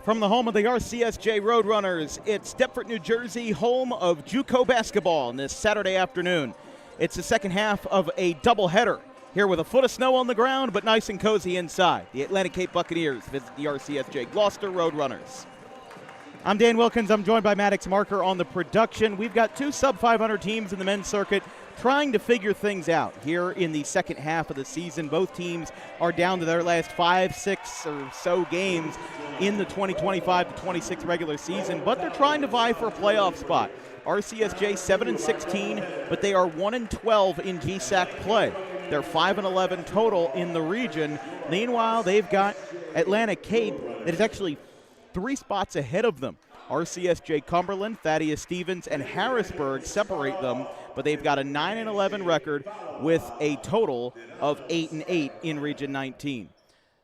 From the home of the RCSJ Roadrunners, it's Deptford, New Jersey, home of JUCO basketball on this Saturday afternoon. It's the second half of a doubleheader here with a foot of snow on the ground, but nice and cozy inside. The Atlantic Cape Buccaneers visit the RCSJ-Gloucester Roadrunners. I'm Dan Wilkins. I'm joined by Maddox Marker on the production. We've got two sub-500 teams in the men's circuit trying to figure things out here in the second half of the season. Both teams are down to their last 5, 6 or so games in the 2025-26 regular season, but they're trying to vie for a playoff spot. RCSJ 7-16, but they are 1-12 in GSAC play. They're 5-11 total in the region. Meanwhile, they've got Atlantic Cape that is actually 3 spots ahead of them. RCSJ Cumberland, Thaddeus Stevens, and Harrisburg separate them, but they've got a 9-11 record with a total of 8-8 in Region 19.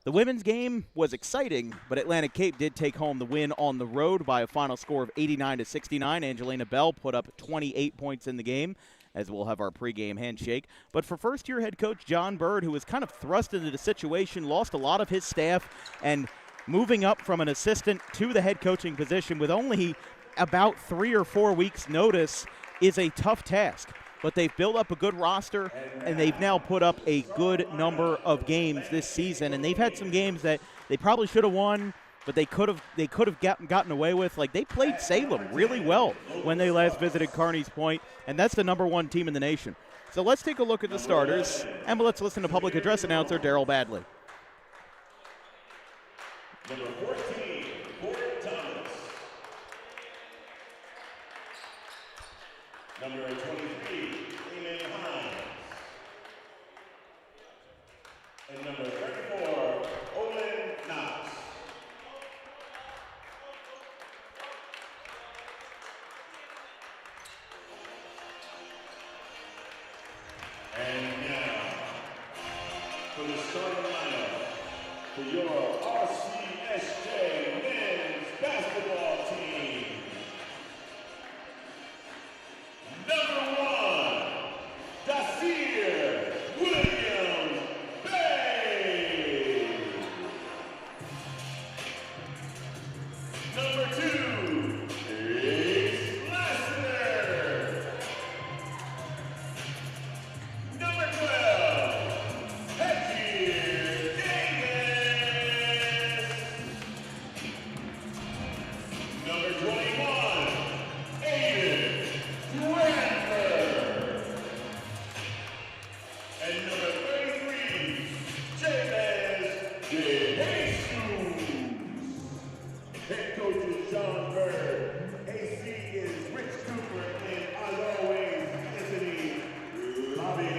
The women's game was exciting, but Atlantic Cape did take home the win on the road by a final score of 89-69. Angelina Bell put up 28 points in the game, as we'll have our pregame handshake. But for first-year head coach John Bird, who was kind of thrust into the situation, lost a lot of his staff, and moving up from an assistant to the head coaching position with only about 3 or 4 weeks' notice is a tough task. But they've built up a good roster, and they've now put up a good number of games this season. And they've had some games that they probably should have won, but they could have gotten away with. Like, they played Salem really well when they last visited Carney's Point, and that's the #1 team in the nation. So let's take a look at the starters, and let's listen to public address announcer Daryl Badley. Number 14, Corey Thomas. Number 23, Eamon Hines. And number 34, Olin Knox. And now, for the starting lineup, for your RCSJ men's basketball team. Number 1, Dasir Williams Bay. Number 2, Ace Lassiter. Number 12, Hedgie Davis. Number 21, Aiden Bradford. And number 33, Jabez DeJesus. Head coach is John Bird. AC is Rich Cooper, and as always, Anthony Lobby.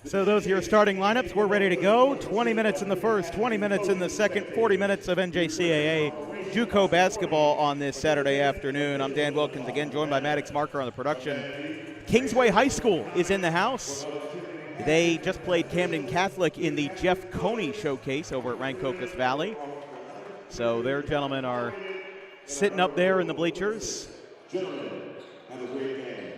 So those are your starting lineups. We're ready to go. 20 minutes in the first, 20 minutes in the second, 40 minutes of NJSIAA JUCO basketball on this Saturday afternoon. I'm Dan Wilkins, again joined by Maddox Marker on the production. Kingsway High School is in the house. They just played Camden Catholic in the Jeff Coney Showcase over at Rancocas Valley. So their gentlemen are sitting up there in the bleachers. Gentlemen, have a great game.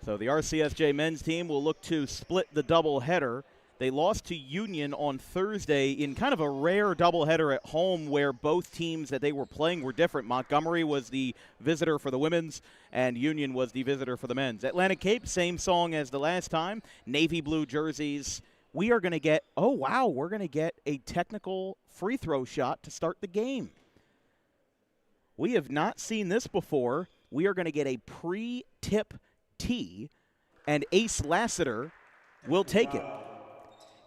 So the RCSJ men's team will look to split the doubleheader. They lost to Union on Thursday in kind of a rare doubleheader at home where both teams that they were playing were different. Montgomery was the visitor for the women's, and Union was the visitor for the men's. Atlantic Cape, same song as the last time. Navy blue jerseys. We are going to get, oh, wow, we're going to get a technical free throw shot to start the game. We have not seen this before. We are going to get a pre-tip tee, and Ace Lassiter will take it.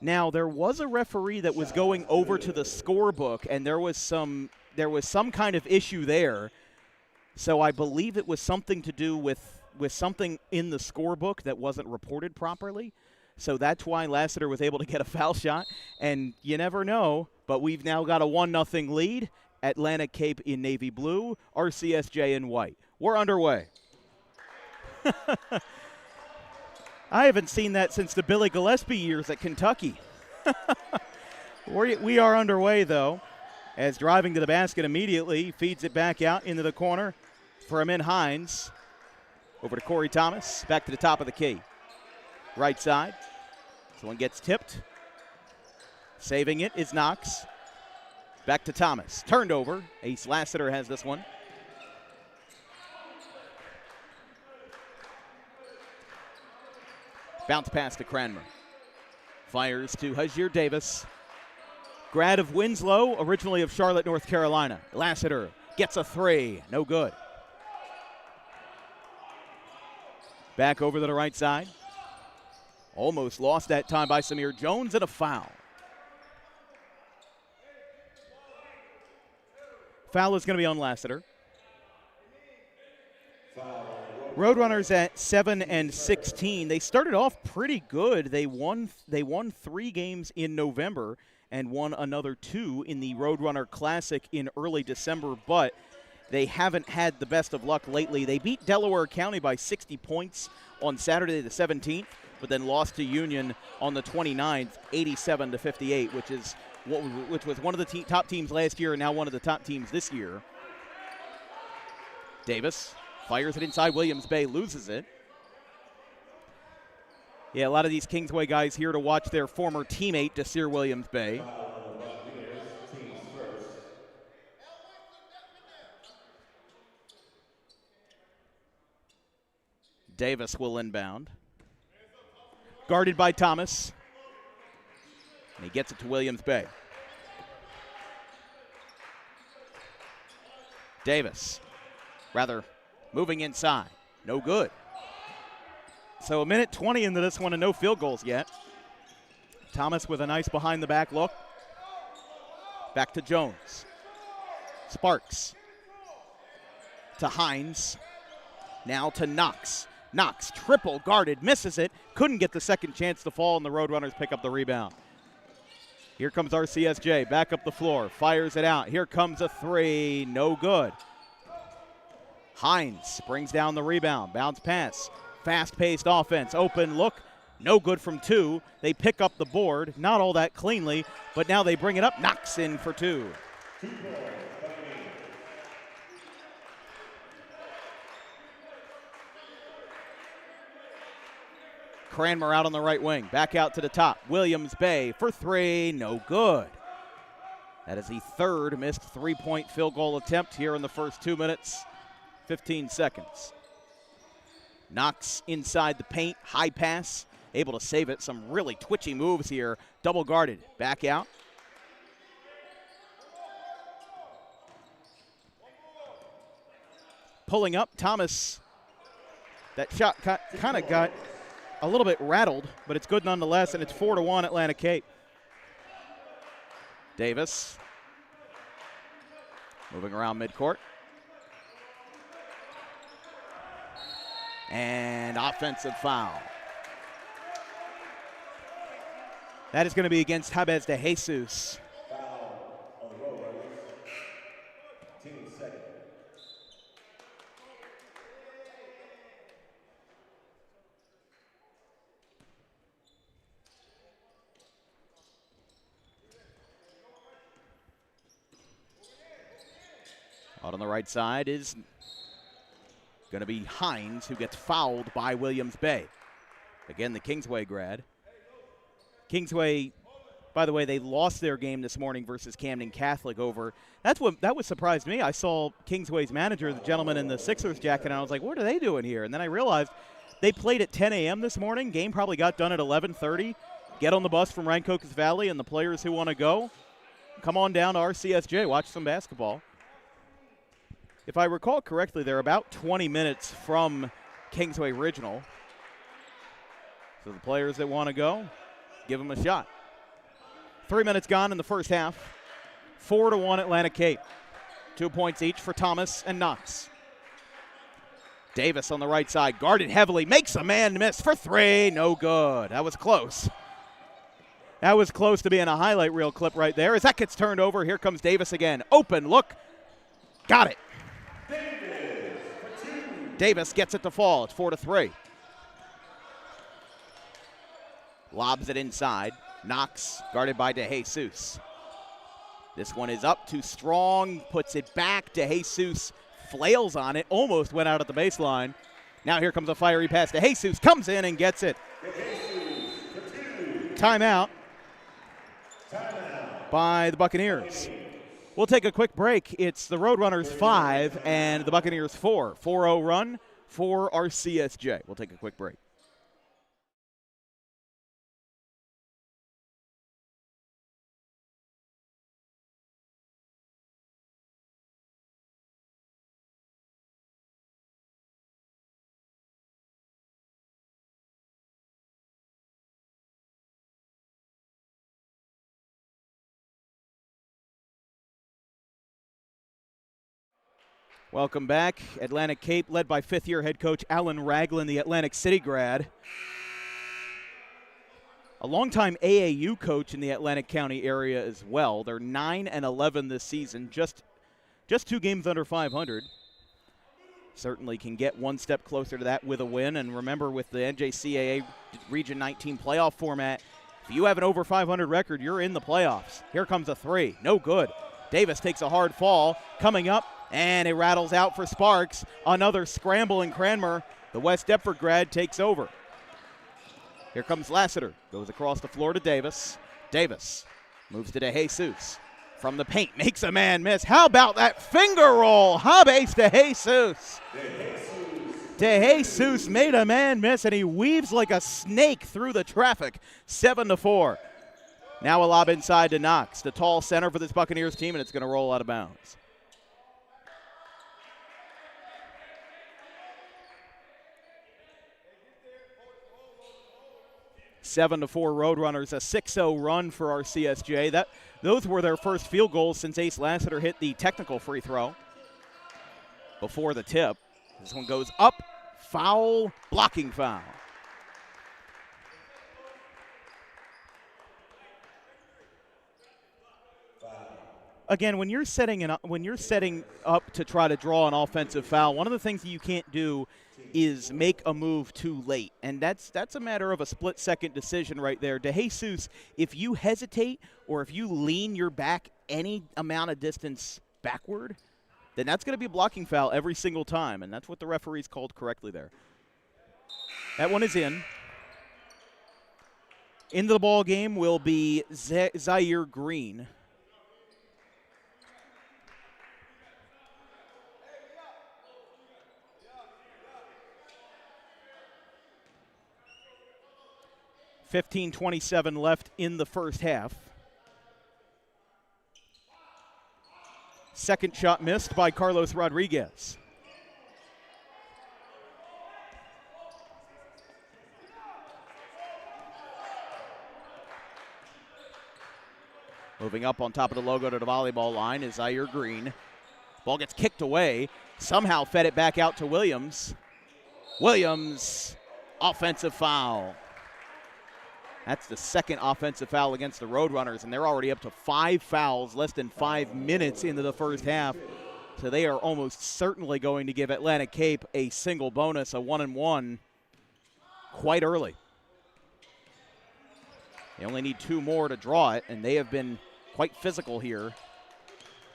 Now, there was a referee that was going over to the scorebook, and there was some kind of issue there. So I believe it was something to do with something in the scorebook that wasn't reported properly. So that's why Lassiter was able to get a foul shot. And you never know, but we've now got a 1-0 lead. Atlantic Cape in navy blue, RCSJ in white. We're underway. I haven't seen that since the Billy Gillespie years at Kentucky. We are underway, though, as driving to the basket immediately, feeds it back out into the corner for Eamon Hines. Over to Corey Thomas, back to the top of the key. Right side. This one gets tipped. Saving it is Knox. Back to Thomas. Turned over. Ace Lassiter has this one. Bounce pass to Cranmer. Fires to Hajir Davis. Grad of Winslow, originally of Charlotte, North Carolina. Lassiter gets a three. No good. Back over to the right side. Almost lost that time by Samir Jones and a foul. Foul is going to be on Lassiter. Roadrunners at 7-16. They started off pretty good. They won 3 games in November and won another 2 in the Roadrunner Classic in early December, but they haven't had the best of luck lately. They beat Delaware County by 60 points on Saturday the 17th, but then lost to Union on the 29th, 87-58, which was one of the top teams last year and now one of the top teams this year. Davis fires it inside. Williams Bay loses it. Yeah, a lot of these Kingsway guys here to watch their former teammate, Desir Williams Bay. Davis will inbound. Guarded by Thomas. And he gets it to Williams Bay. Davis, moving inside. No good. So 1:20 into this one and no field goals yet. Thomas with a nice behind-the-back look. Back to Jones. Sparks. To Hines. Now to Knox. Knox, triple guarded, misses it. Couldn't get the second chance to fall, and the Roadrunners pick up the rebound. Here comes RCSJ, back up the floor, fires it out. Here comes a three, no good. Hines brings down the rebound, bounce pass. Fast-paced offense, open look, no good from 2. They pick up the board, not all that cleanly, but now they bring it up. Knox in for 2. Cranmer out on the right wing, back out to the top. Williams Bay for 3, no good. That is the 3rd missed 3-point field goal attempt here in the first 2 minutes, 15 seconds. Knox inside the paint, high pass, able to save it. Some really twitchy moves here. Double guarded, back out. Pulling up, Thomas. That shot kind of got a little bit rattled, but it's good nonetheless, and it's 4-1 Atlantic Cape. Davis moving around midcourt. And offensive foul. That is going to be against Jabez de Jesus. Foul on the Roadrunners. Team second. Out on the right side is going to be Hines, who gets fouled by Williams Bay. Again, the Kingsway grad. Kingsway, by the way, they lost their game this morning versus Camden Catholic over. That was surprised me. I saw Kingsway's manager, the gentleman in the Sixers jacket, and I was like, what are they doing here? And then I realized they played at 10 a.m. this morning. Game probably got done at 11:30. Get on the bus from Rancocas Valley, and the players who want to go, come on down to RCSJ, watch some basketball. If I recall correctly, they're about 20 minutes from Kingsway Regional. So the players that want to go, give them a shot. 3 minutes gone in the first half. 4-1 Atlantic Cape. 2 points each for Thomas and Knox. Davis on the right side, guarded heavily, makes a man miss for 3, no good. That was close. That was close to being a highlight reel clip right there. As that gets turned over, here comes Davis again. Open look, got it. Davis gets it to fall. It's 4-3. Lobs it inside. Knox guarded by De Jesus. This one is up too strong. Puts it back. De Jesus flails on it. Almost went out at the baseline. Now here comes a fiery pass. De Jesus comes in and gets it. Timeout. by the Buccaneers. We'll take a quick break. It's the Roadrunners 5 and the Buccaneers 4. 4-0 run for RCSJ. We'll take a quick break. Welcome back. Atlantic Cape led by fifth-year head coach Alan Ragland, the Atlantic City grad. A longtime AAU coach in the Atlantic County area as well. They're 9-11 this season, just 2 games under 500. Certainly can get one step closer to that with a win. And remember, with the NJSIAA Region 19 playoff format, if you have an over 500 record, you're in the playoffs. Here comes a 3. No good. Davis takes a hard fall. Coming up, and it rattles out for Sparks. Another scramble in Cranmer. The West Deptford grad takes over. Here comes Lassiter. Goes across the floor to Davis. Davis moves to DeJesus. From the paint, makes a man miss. How about that finger roll? Hub ace to Jesus. DeJesus made a man miss, and he weaves like a snake through the traffic. 7-4. Now a lob inside to Knox, the tall center for this Buccaneers team, and it's going to roll out of bounds. Seven to 4 Roadrunners, a 6-0 run for RCSJ. Those were their first field goals since Ace Lassiter hit the technical free throw before the tip. This one goes up, foul, blocking foul. Again, when you're setting up to try to draw an offensive foul, one of the things that you can't do is make a move too late, and that's a matter of a split-second decision right there. DeJesus, if you hesitate or if you lean your back any amount of distance backward, then that's going to be a blocking foul every single time, and that's what the referees called correctly there. That one is in. Into the ball game will be Zaire Green. .27 left in the first half. Second shot missed by Carlos Rodriguez. Moving up on top of the logo to the volleyball line is Zaire Green. Ball gets kicked away. Somehow fed it back out to Williams. Williams, offensive foul. That's the second offensive foul against the Roadrunners, and they're already up to 5 fouls, less than 5 minutes into the first half. So they are almost certainly going to give Atlantic Cape a single bonus, a 1-and-1, quite early. They only need 2 more to draw it, and they have been quite physical here.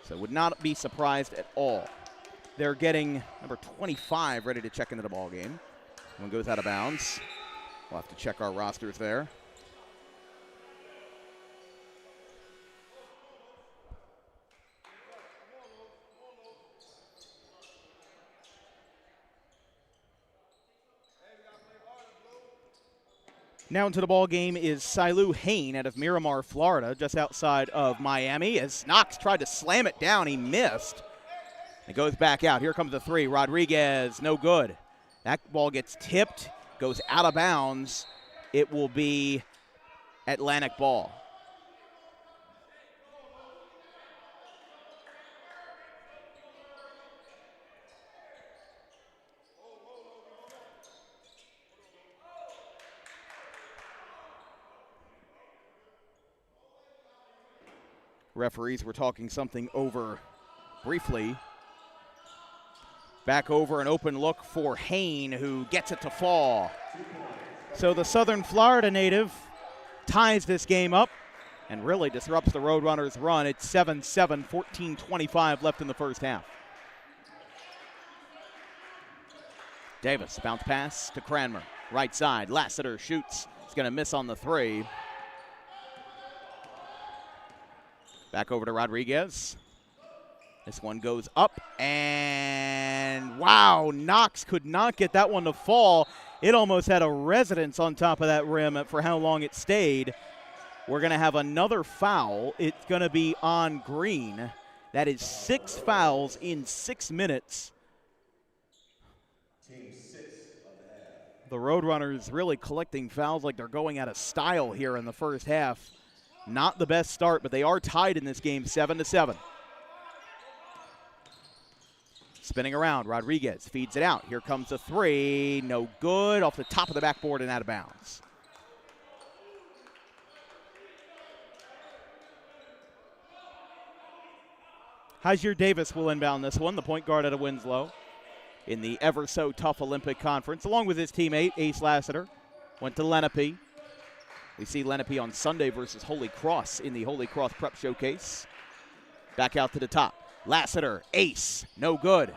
So would not be surprised at all. They're getting number 25 ready to check into the ball game. One goes out of bounds. We'll have to check our rosters there. Now into the ball game is Silu Hain out of Miramar, Florida, just outside of Miami. As Knox tried to slam it down, he missed. It goes back out. Here comes the 3. Rodriguez, no good. That ball gets tipped, goes out of bounds. It will be Atlantic ball. Referees were talking something over briefly. Back over, an open look for Hain, who gets it to fall. So the Southern Florida native ties this game up and really disrupts the Roadrunners' run. It's 7-7, 14:25 left in the first half. Davis, bounce pass to Cranmer. Right side, Lassiter shoots. He's going to miss on the 3. Back over to Rodriguez. This one goes up, and wow, Knox could not get that one to fall. It almost had a residence on top of that rim for how long it stayed. We're going to have another foul. It's going to be on Green. That is 6 fouls in 6 minutes. The Roadrunners really collecting fouls like they're going out of style here in the first half. Not the best start, but they are tied in this game 7-7. Spinning around, Rodriguez feeds it out. Here comes a 3. No good. Off the top of the backboard and out of bounds. Hyzier Davis will inbound this one, the point guard out of Winslow, in the ever-so-tough Olympic Conference, along with his teammate, Ace Lassiter. Went to Lenape. We see Lenape on Sunday versus Holy Cross in the Holy Cross Prep Showcase. Back out to the top. Lassiter, Ace, no good.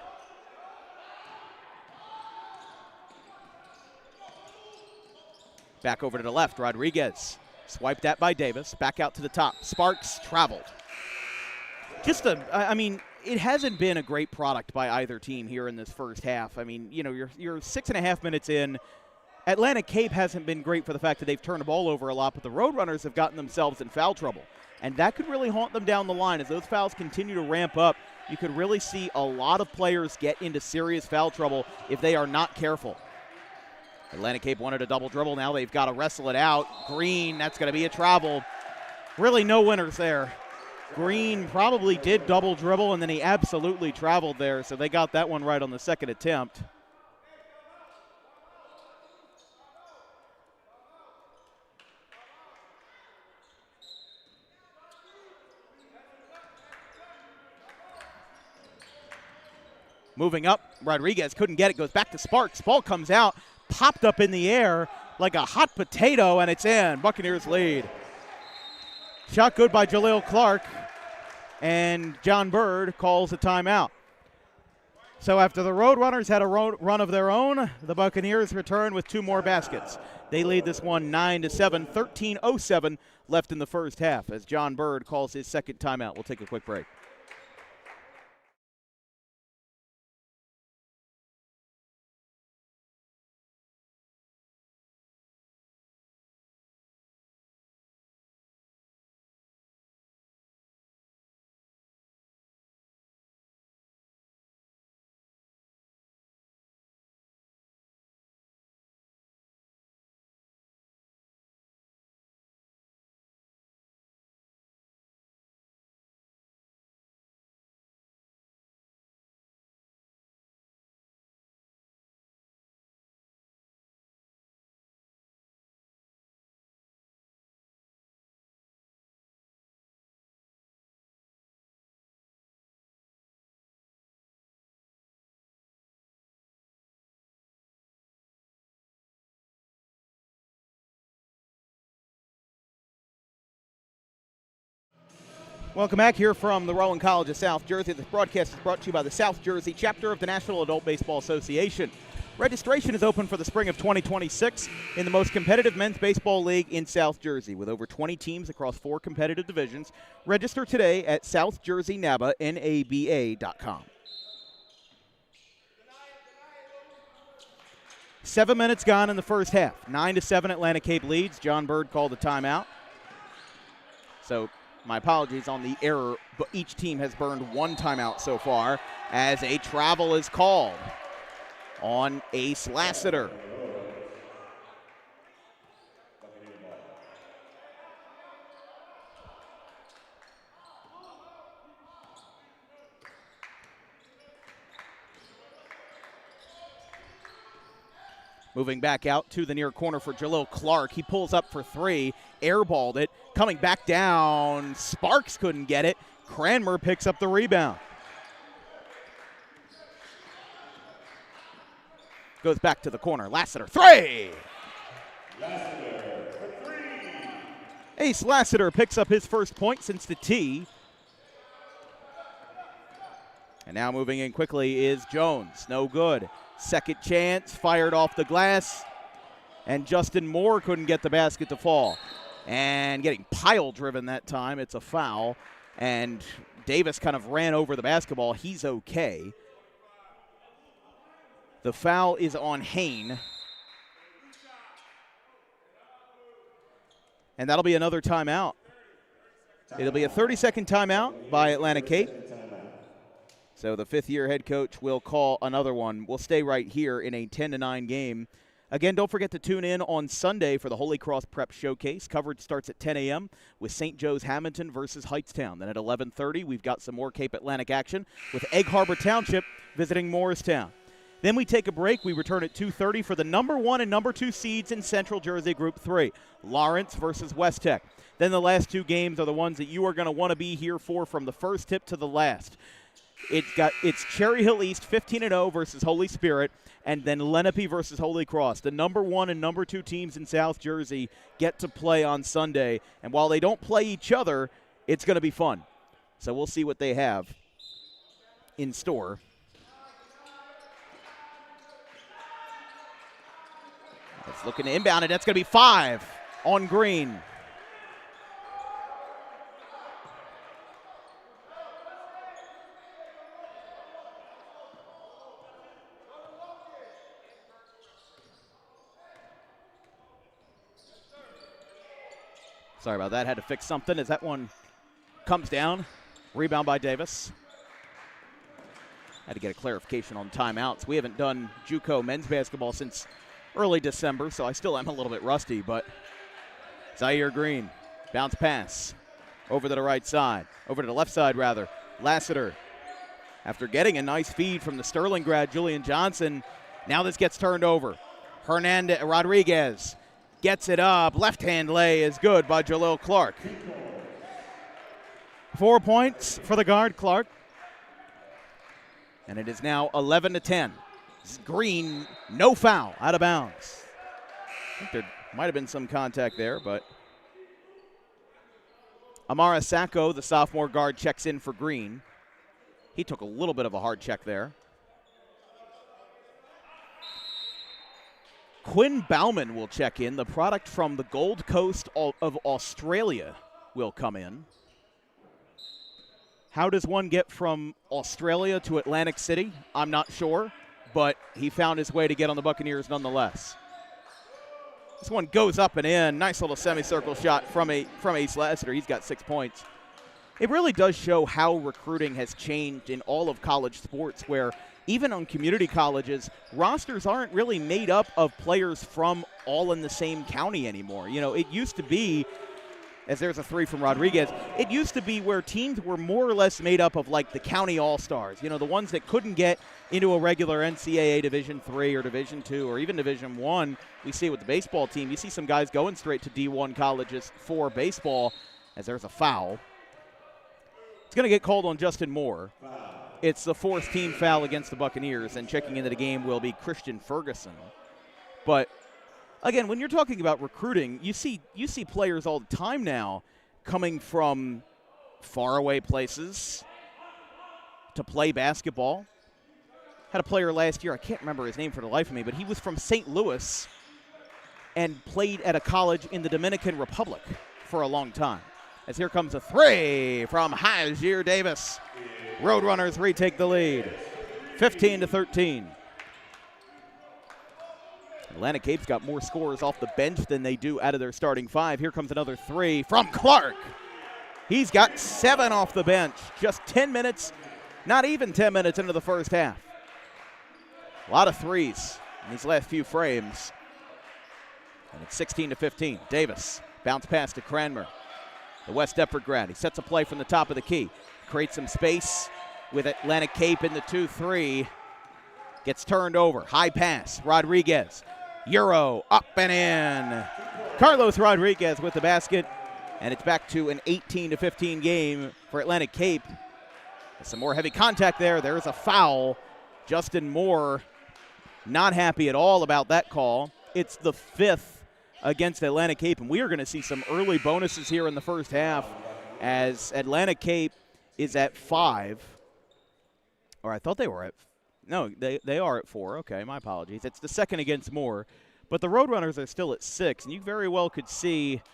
Back over to the left, Rodriguez. Swiped at by Davis. Back out to the top. Sparks traveled. It hasn't been a great product by either team here in this first half. I mean, you know, you're 6.5 minutes in. Atlantic Cape hasn't been great for the fact that they've turned the ball over a lot, but the Roadrunners have gotten themselves in foul trouble. And that could really haunt them down the line. As those fouls continue to ramp up, you could really see a lot of players get into serious foul trouble if they are not careful. Atlantic Cape wanted a double dribble. Now they've got to wrestle it out. Green, that's going to be a travel. Really no winners there. Green probably did double dribble, and then he absolutely traveled there, so they got that one right on the second attempt. Moving up, Rodriguez couldn't get it, goes back to Sparks. Ball comes out, popped up in the air like a hot potato, and it's in. Buccaneers lead. Shot good by Jaleel Clark, and John Bird calls a timeout. So after the Roadrunners had a run of their own, the Buccaneers return with 2 more baskets. They lead this one 9-7, 13:07 left in the first half as John Bird calls his second timeout. We'll take a quick break. Welcome back here from the Rowan College of South Jersey. This broadcast is brought to you by the South Jersey chapter of the National Adult Baseball Association. Registration is open for the spring of 2026 in the most competitive men's baseball league in South Jersey. With over 20 teams across 4 competitive divisions, register today at southjerseynaba.com. 7 minutes gone in the first half. 9-7 Atlantic Cape leads. John Bird called a timeout. So my apologies on the error, but each team has burned 1 timeout so far as a travel is called on Ace Lassiter. Moving back out to the near corner for Jaleel Clark. He pulls up for 3, airballed it. Coming back down, Sparks couldn't get it. Cranmer picks up the rebound. Goes back to the corner. Lassiter, 3! Lassiter for 3. Ace Lassiter picks up his first point since the tee. And now moving in quickly is Jones. No good. Second chance, fired off the glass. And Justin Moore couldn't get the basket to fall. And getting pile driven that time. It's a foul. and Davis kind of ran over the basketball. He's okay. The foul is on Hain. And that'll be another timeout. It'll be a 30-second timeout by Atlantic Cape. So the fifth-year head coach will call another one. We'll stay right here in a 10-9 game. Again, don't forget to tune in on Sunday for the Holy Cross Prep Showcase. Coverage starts at 10 a.m. with St. Joe's Hamilton versus Hightstown. Then at 11:30, we've got some more Cape Atlantic action with Egg Harbor Township visiting Morristown. Then we take a break. We return at 2:30 for the number 1 and number 2 seeds in Central Jersey Group 3, Lawrence versus West Tech. Then the last 2 games are the ones that you are going to want to be here for from the first tip to the last. It's Cherry Hill East 15-0 versus Holy Spirit, and then Lenape versus Holy Cross. The number 1 and number 2 teams in South Jersey get to play on Sunday, and while they don't play each other, it's going to be fun. So we'll see what they have in store. It's looking to inbound, and that's going to be 5 on Green. Sorry about that. Had to fix something as that one comes down. Rebound by Davis. Had to get a clarification on timeouts. We haven't done JUCO men's basketball since early December, so I still am a little bit rusty, but Zaire Green, bounce pass over to the right side, over to the left side rather. Lassiter, after getting a nice feed from the Sterling grad Julian Johnson, now this gets turned over. Rodriguez gets it up. Left-hand lay is good by Jalil Clark. 4 points for the guard, Clark. And it is now 11-10. Green, no foul, out of bounds. I think there might have been some contact there, but Amara Sacco, the sophomore guard, checks in for Green. He took a little bit of a hard check there. Quinn Bauman will check in. The product from the Gold Coast of Australia will come in. How does one get from Australia to Atlantic City? I'm not sure, but he found his way to get on the Buccaneers nonetheless. This one goes up and in. Nice little semicircle shot from Ace Lassiter. He's got 6 points. It really does show how recruiting has changed in all of college sports, where even on community colleges, rosters aren't really made up of players from all in the same county anymore. You know, it used to be, as there's a 3 from Rodriguez, it used to be where teams were more or less made up of like the county all-stars, you know, the ones that couldn't get into a regular NCAA Division III or Division II or even Division I. We see it with the baseball team. You see some guys going straight to D1 colleges for baseball, as there's a foul. It's going to get called on Justin Moore. It's the 4th team foul against the Buccaneers, and checking into the game will be Christian Ferguson. But again, when you're talking about recruiting, you see players all the time now coming from faraway places to play basketball. Had a player last year, I can't remember his name for the life of me, but he was from St. Louis and played at a college in the Dominican Republic for a long time. As here comes a 3 from Hajir Davis. Roadrunners retake the lead, 15-13. Atlantic Cape's got more scorers off the bench than they do out of their starting 5. Here comes another 3 from Clark. He's got 7 off the bench. Just 10 minutes, not even 10 minutes into the first half. A lot of 3s in these last few frames. And it's 16-15. Davis, bounce pass to Cranmer. The West Deptford grad. He sets a play from the top of the key. Creates some space with Atlantic Cape in the 2-3. Gets turned over. High pass. Rodriguez. Euro up and in. Carlos Rodriguez with the basket. And it's back to an 18-15 game for Atlantic Cape. Some more heavy contact there. There's a foul. Justin Moore not happy at all about that call. It's the 5th against Atlantic Cape, and we are going to see some early bonuses here in the first half as Atlantic Cape is at 5. Or I thought they were at – no, they are at 4. Okay, my apologies. It's the 2nd against Moore. But the Roadrunners are still at 6, and you very well could see –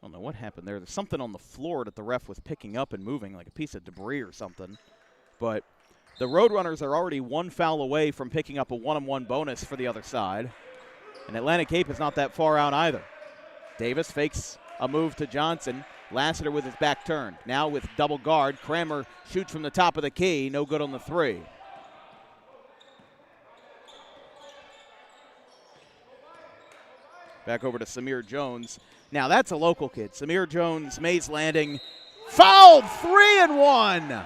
don't know what happened there. There's something on the floor that the ref was picking up and moving, like a piece of debris or something. But the Roadrunners are already one foul away from picking up a 1-on-1 bonus for the other side. And Atlantic Cape is not that far out either. Davis fakes a move to Johnson. Lassiter with his back turned. Now with double guard, Kramer shoots from the top of the key. No good on the three. Back over to Samir Jones. Now that's a local kid. Samir Jones, Mays Landing. Fouled, 3-1.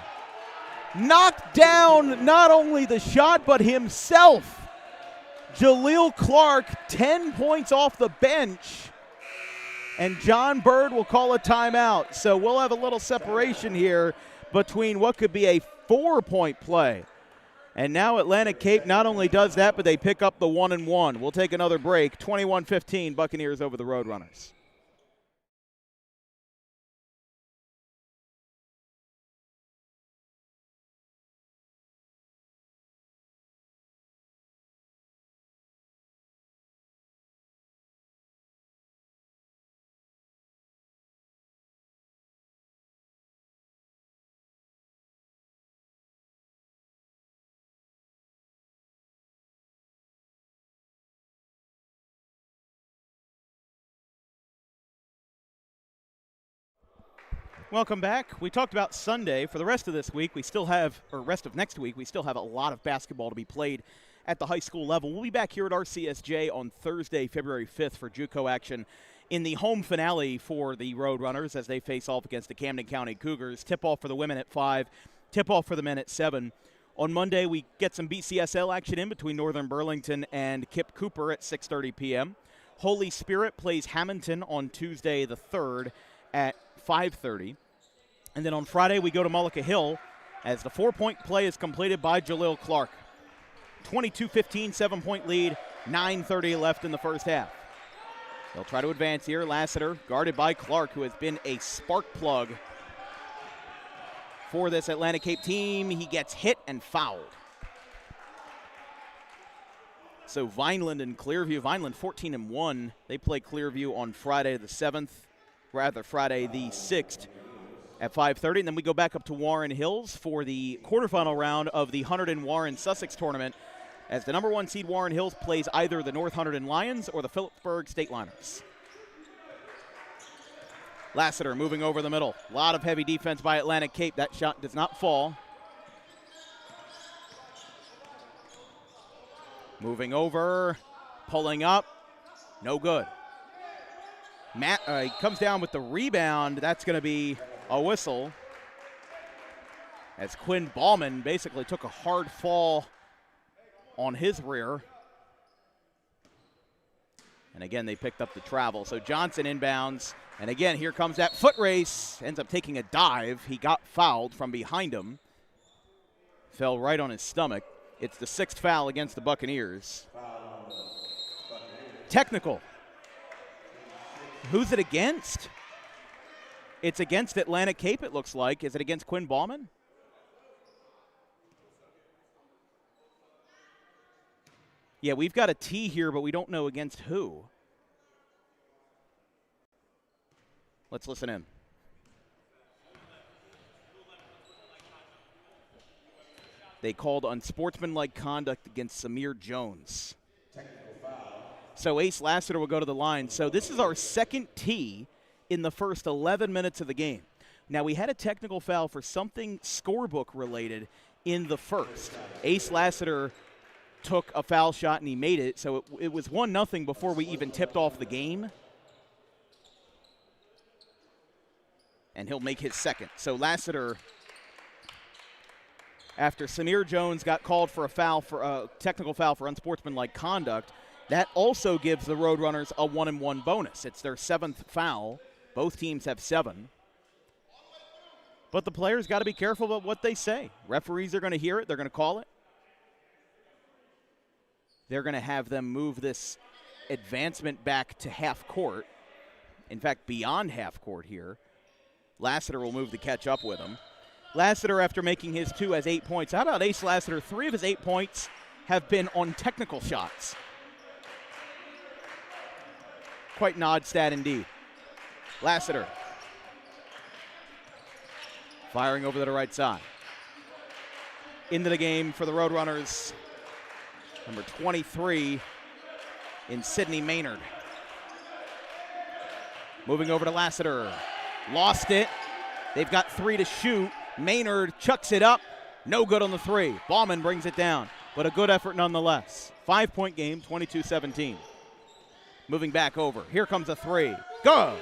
Knocked down not only the shot, but himself. Jaleel Clark, 10 points off the bench. And John Bird will call a timeout. So we'll have a little separation here between what could be a 4-point play. And now Atlantic Cape not only does that, but they pick up the 1-1. We'll take another break. 21-15, Buccaneers over the Roadrunners. Welcome back. We talked about Sunday. For the rest of this week, we still have, or rest of next week, we still have a lot of basketball to be played at the high school level. We'll be back here at RCSJ on Thursday, February 5th for JUCO action in the home finale for the Roadrunners as they face off against the Camden County Cougars. Tip-off for the women at 5, tip-off for the men at 7. On Monday, we get some BCSL action in between Northern Burlington and Kip Cooper at 6:30 p.m. Holy Spirit plays Hamilton on Tuesday the 3rd at 5:30. And then on Friday, we go to Mullica Hill as the 4-point play is completed by Jaleel Clark. 22-15, 7-point lead, 9:30 left in the first half. They'll try to advance here. Lassiter guarded by Clark, who has been a spark plug for this Atlantic Cape team. He gets hit and fouled. So Vineland and Clearview. Vineland 14-1. They play Clearview on Friday the 7th, rather Friday the 6th at 5:30. And then we go back up to Warren Hills for the quarterfinal round of the Hunterdon Warren Sussex tournament as the number 1 seed Warren Hills plays either the North Hunterdon Lions or the Phillipsburg State Liners. Lassiter moving over the middle. A lot of heavy defense by Atlantic Cape. That shot does not fall. Moving over, pulling up, no good. Matt comes down with the rebound. That's going to be a whistle as Quinn Ballman basically took a hard fall on his rear. And again, they picked up the travel. So Johnson inbounds. And again, here comes that foot race. Ends up taking a dive. He got fouled from behind him. Fell right on his stomach. It's the 6th foul against the Buccaneers. Technical. Who's it against? It's against Atlantic Cape, it looks like. Is it against Quinn Ballman? Yeah, we've got a T here, but we don't know against who. Let's listen in. They called unsportsmanlike conduct against Samir Jones. So Ace Lassiter will go to the line. So this is our second T in the first 11 minutes of the game. Now, we had a technical foul for something scorebook related in the first. Ace Lassiter took a foul shot and he made it. So it was 1-0 before we even tipped off the game. And he'll make his second. So Lassiter, after Samir Jones got called for a technical foul for unsportsmanlike conduct, that also gives the Roadrunners a 1-1 bonus. It's their 7th foul. Both teams have 7. But the players got to be careful about what they say. Referees are going to hear it. They're going to call it. They're going to have them move this advancement back to half court. In fact, beyond half court here. Lassiter will move to catch up with him. Lassiter, after making his 2, has 8 points. How about Ace Lassiter? 3 of his 8 points have been on technical shots. Quite an odd stat indeed. Lassiter. Firing over to the right side. Into the game for the Roadrunners, number 23 in Sydney Maynard. Moving over to Lassiter. Lost it. They've got 3 to shoot. Maynard chucks it up. No good on the 3. Bauman brings it down, but a good effort nonetheless. 5-point game, 22-17. Moving back over. Here comes a 3. Go!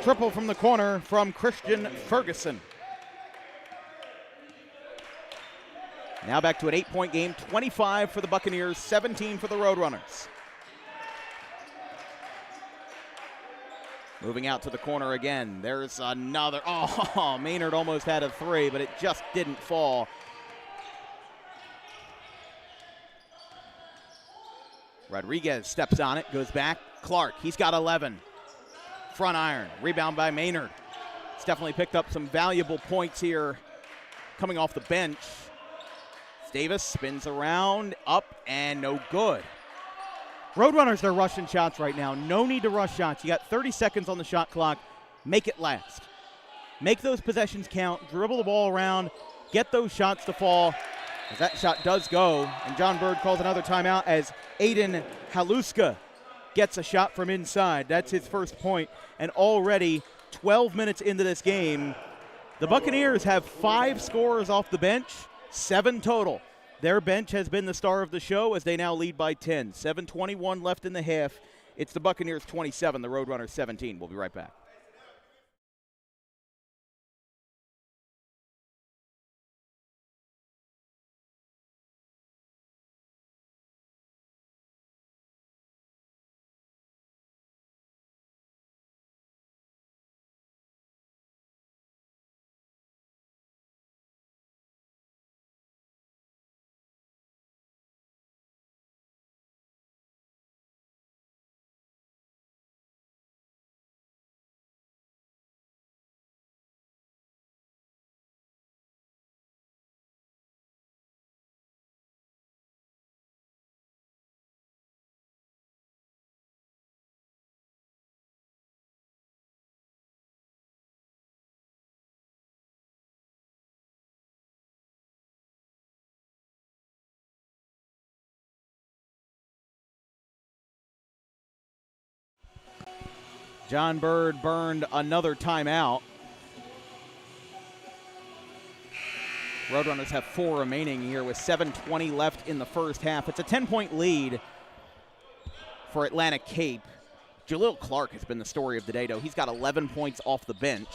Triple from the corner from Christian Ferguson. Now back to an 8-point game, 25 for the Buccaneers, 17 for the Roadrunners. Moving out to the corner again. There's another. Oh, Maynard almost had a 3, but it just didn't fall. Rodriguez steps on it, goes back. Clark, he's got 11. Front iron, rebound by Maynard. He's definitely picked up some valuable points here coming off the bench. Davis spins around, up, and no good. Roadrunners, they're rushing shots right now. No need to rush shots. You got 30 seconds on the shot clock. Make it last. Make those possessions count. Dribble the ball around. Get those shots to fall. As that shot does go, and John Bird calls another timeout as Aiden Haluska gets a shot from inside. That's his first point, and already 12 minutes into this game, the Buccaneers have 5 scorers off the bench, 7 total. Their bench has been the star of the show as they now lead by 10. 7:21 left in the half. It's the Buccaneers 27, the Roadrunners 17. We'll be right back. John Bird burned another timeout. Roadrunners have 4 remaining here with 7:20 left in the first half. It's a 10-point lead for Atlantic Cape. Jaleel Clark has been the story of the day, though. He's got 11 points off the bench.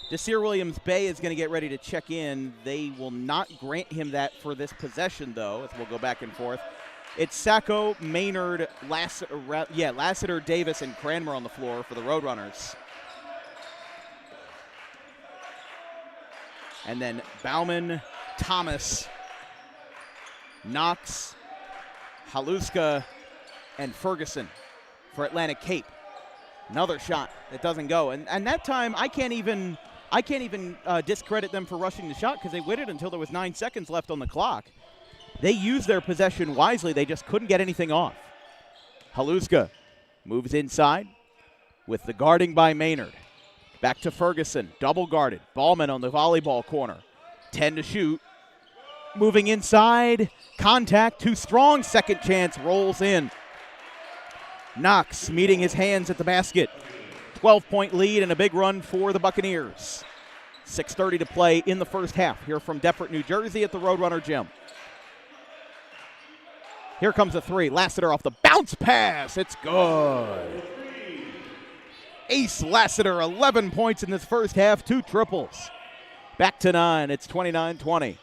Desir Williams-Bay is going to get ready to check in. They will not grant him that for this possession, though, as we'll go back and forth. It's Sacco, Maynard, Lassiter, Davis, and Cranmer on the floor for the Roadrunners. And then Bauman, Thomas, Knox, Haluska, and Ferguson for Atlantic Cape. Another shot that doesn't go. And that time, I can't even discredit them for rushing the shot because they waited until there was 9 seconds left on the clock. They used their possession wisely. They just couldn't get anything off. Haluska moves inside with the guarding by Maynard. Back to Ferguson, double guarded. Ballman on the volleyball corner. 10 to shoot. Moving inside, contact, too strong. Second chance, rolls in. Knox meeting his hands at the basket. 12-point lead and a big run for the Buccaneers. 6:30 to play in the first half here from Deptford, New Jersey at the Roadrunner Gym. Here comes a 3. Lassiter off the bounce pass. It's good. Ace Lassiter, 11 points in this first half, 2 triples. Back to 9. It's 29-20.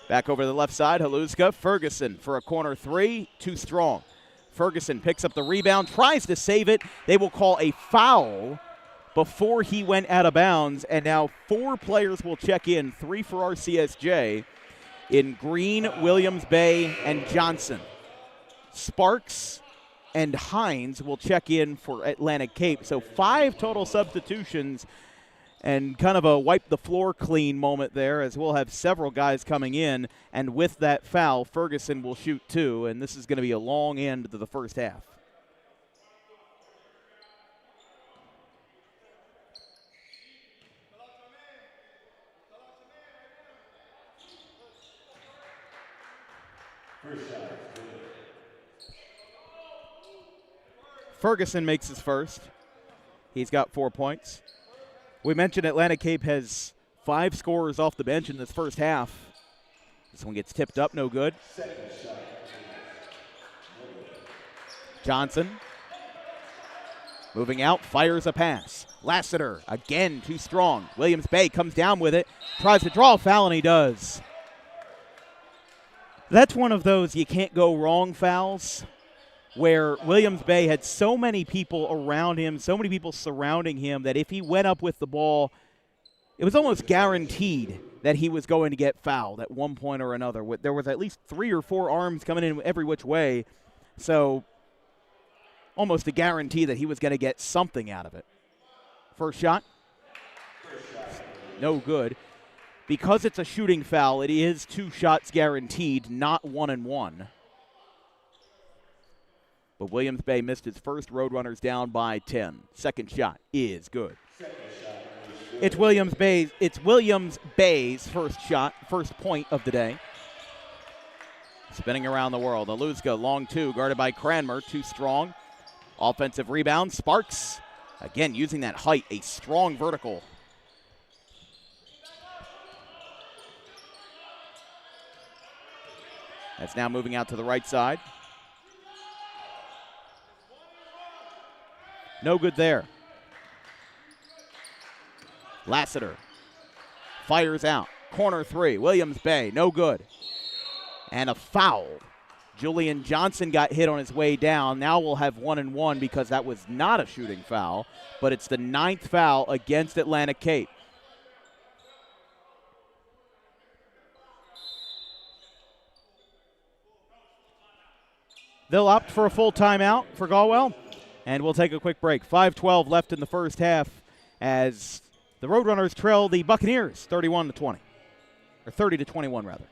Back over to the left side, Haluska. Ferguson for a corner 3, too strong. Ferguson picks up the rebound, tries to save it. They will call a foul before he went out of bounds, and now 4 players will check in, 3 for RCSJ. In Green, Williams-Bay, and Johnson. Sparks and Hines will check in for Atlantic Cape. So 5 total substitutions and kind of a wipe the floor clean moment there as we'll have several guys coming in. And with that foul, Ferguson will shoot 2, and this is going to be a long end to the first half. Ferguson makes his first. He's got 4 points. We mentioned Atlantic Cape has 5 scorers off the bench in this first half. This one gets tipped up, no good. Johnson moving out, fires a pass. Lassiter, again, too strong. Williams Bay comes down with it, tries to draw a foul, and he does. That's one of those you can't go wrong fouls, where Williams Bay had so many people around him, so many people surrounding him, that if he went up with the ball, it was almost guaranteed that he was going to get fouled at one point or another. There was at least 3 or 4 arms coming in every which way, so almost a guarantee that he was going to get something out of it. First shot. No good. Because it's a shooting foul, it is 2 shots guaranteed, not 1 and 1. But Williams Bay missed his first. Roadrunners down by 10. Second shot is good. It's Williams Bay's first shot, first point of the day. Spinning around the world. Aluzga, long 2, guarded by Cranmer, too strong. Offensive rebound. Sparks, again, using that height, a strong vertical. That's now moving out to the right side. No good there. Lassiter fires out. Corner 3. Williams Bay, no good. And a foul. Julian Johnson got hit on his way down. Now we'll have 1 and 1 because that was not a shooting foul, but it's the 9th foul against Atlantic Cape. They'll opt for a full timeout for Galwell, and we'll take a quick break. 5:12 left in the first half as the Roadrunners trail the Buccaneers 31-20, or 30-21 rather.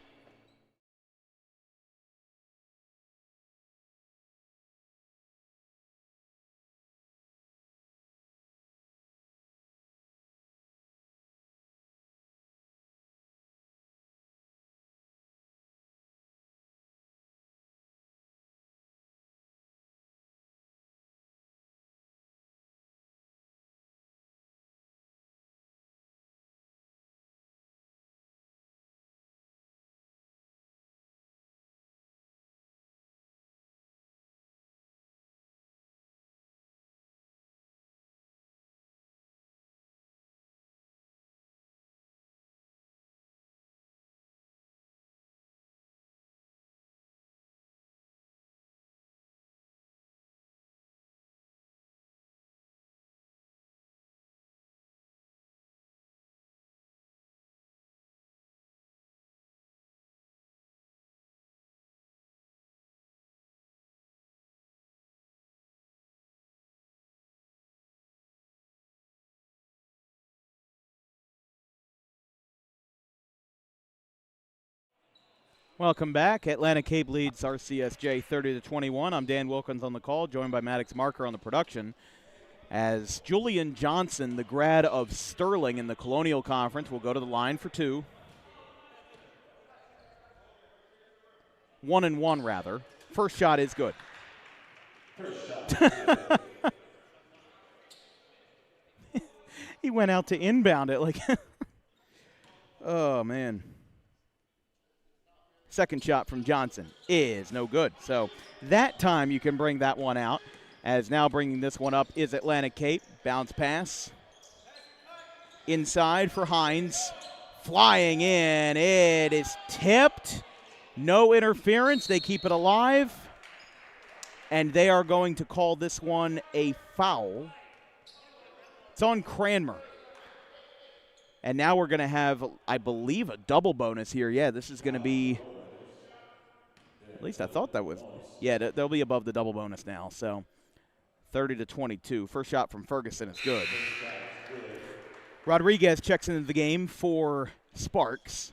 Welcome back. Atlantic Cape leads RCSJ 30-21. I'm Dan Wilkins on the call, joined by Maddox Marker on the production. As Julian Johnson, the grad of Sterling in the Colonial Conference, will go to the line for 2. 1 and 1 rather. First shot is good. He went out to inbound it like, oh man. Second shot from Johnson is no good. So that time you can bring that one out. As now bringing this one up is Atlantic Cape. Bounce pass. Inside for Hines. Flying in. It is tipped. No interference. They keep it alive. And they are going to call this one a foul. It's on Cranmer. And now we're going to have, I believe, a double bonus here. Yeah, this is going to be, at least I thought that was, yeah, they'll be above the double bonus now. So 30-22. First shot from Ferguson is good. Rodriguez checks into the game for Sparks.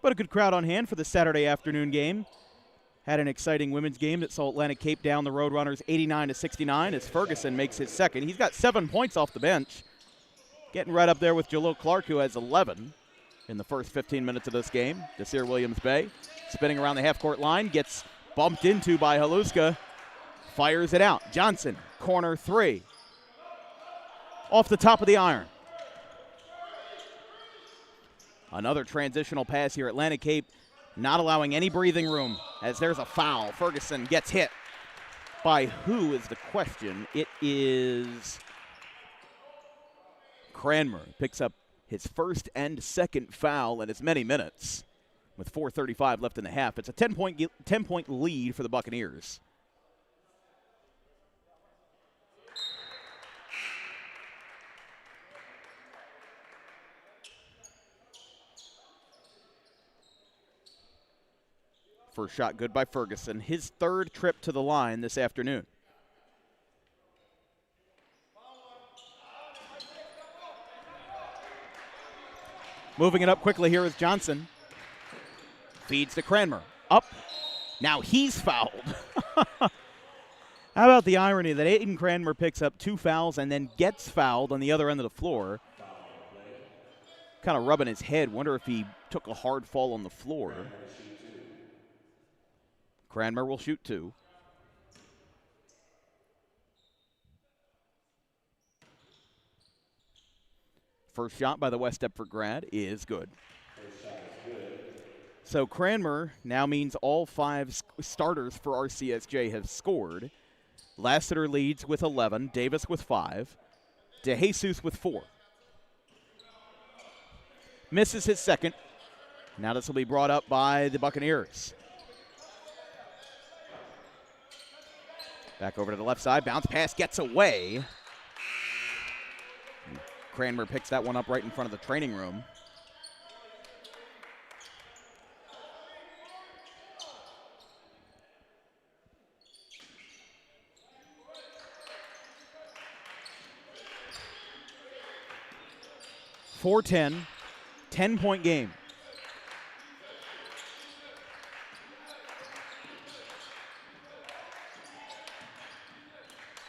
But a good crowd on hand for the Saturday afternoon game. Had an exciting women's game that saw Atlantic Cape down the Roadrunners 89-69 as Ferguson makes his second. He's got 7 points off the bench. getting right up there with Jalil Clark, who has 11 in the first 15 minutes of this game. Desir Williams-Bay spinning around the half-court line, gets bumped into by Haluska, fires it out. Johnson, corner three. Off the top of the iron. Another transitional pass here. Atlantic Cape not allowing any breathing room as there's a foul. Ferguson gets hit by who is the question. It is Cranmer. Picks up his first and second foul in as many minutes with 4:35 left in the half. It's a 10-point lead for the Buccaneers. First shot good by Ferguson. His third trip to the line this afternoon. Moving it up quickly here is Johnson. Feeds to Cranmer. Up. Now he's fouled. How about the irony that Aiden Cranmer picks up 2 fouls and then gets fouled on the other end of the floor? Kind of rubbing his head. Wonder if he took a hard fall on the floor. Cranmer will shoot 2. First shot by the West Deptford grad is good. So Cranmer now means all 5 starters for RCSJ have scored. Lassiter leads with 11, Davis with 5, DeJesus with 4. Misses his second. Now this will be brought up by the Buccaneers. Back over to the left side. Bounce pass gets away. Cranmer picks that one up right in front of the training room. .410, 10-point game.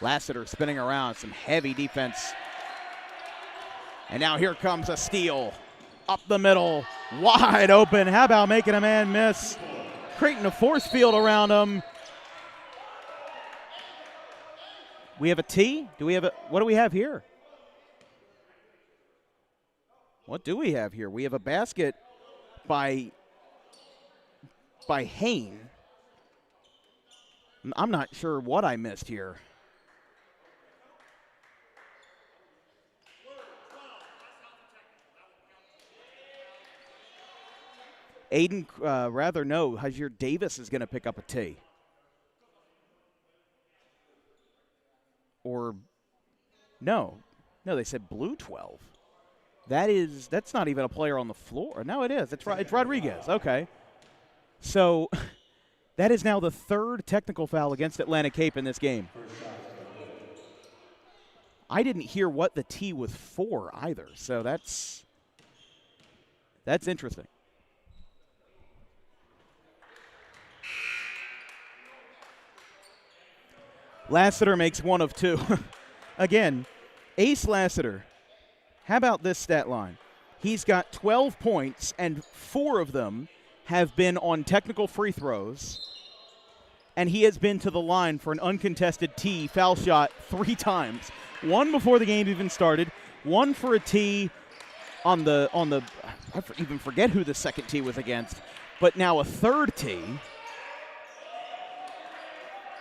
Lassiter spinning around, some heavy defense. And now here comes a steal. Up the middle, wide open. How about making a man miss? Creating a force field around him. We have a tee? What do we have here? What do we have here? We have a basket by Hain. I'm not sure what I missed here. Aiden, Hajir Davis is going to pick up a tee. Or, no, they said blue 12. That's not even a player on the floor. No, it is. It's Rodriguez. Okay. So that is now the 3rd technical foul against Atlantic Cape in this game. I didn't hear what the tee was for either, so that's interesting. Lassiter makes 1 of 2. Again, Ace Lassiter. How about this stat line? He's got 12 points, and 4 of them have been on technical free throws. And he has been to the line for an uncontested tee foul shot 3 times. 1 before the game even started, 1 for a tee on the I even forget who the second tee was against, but now a 3rd tee.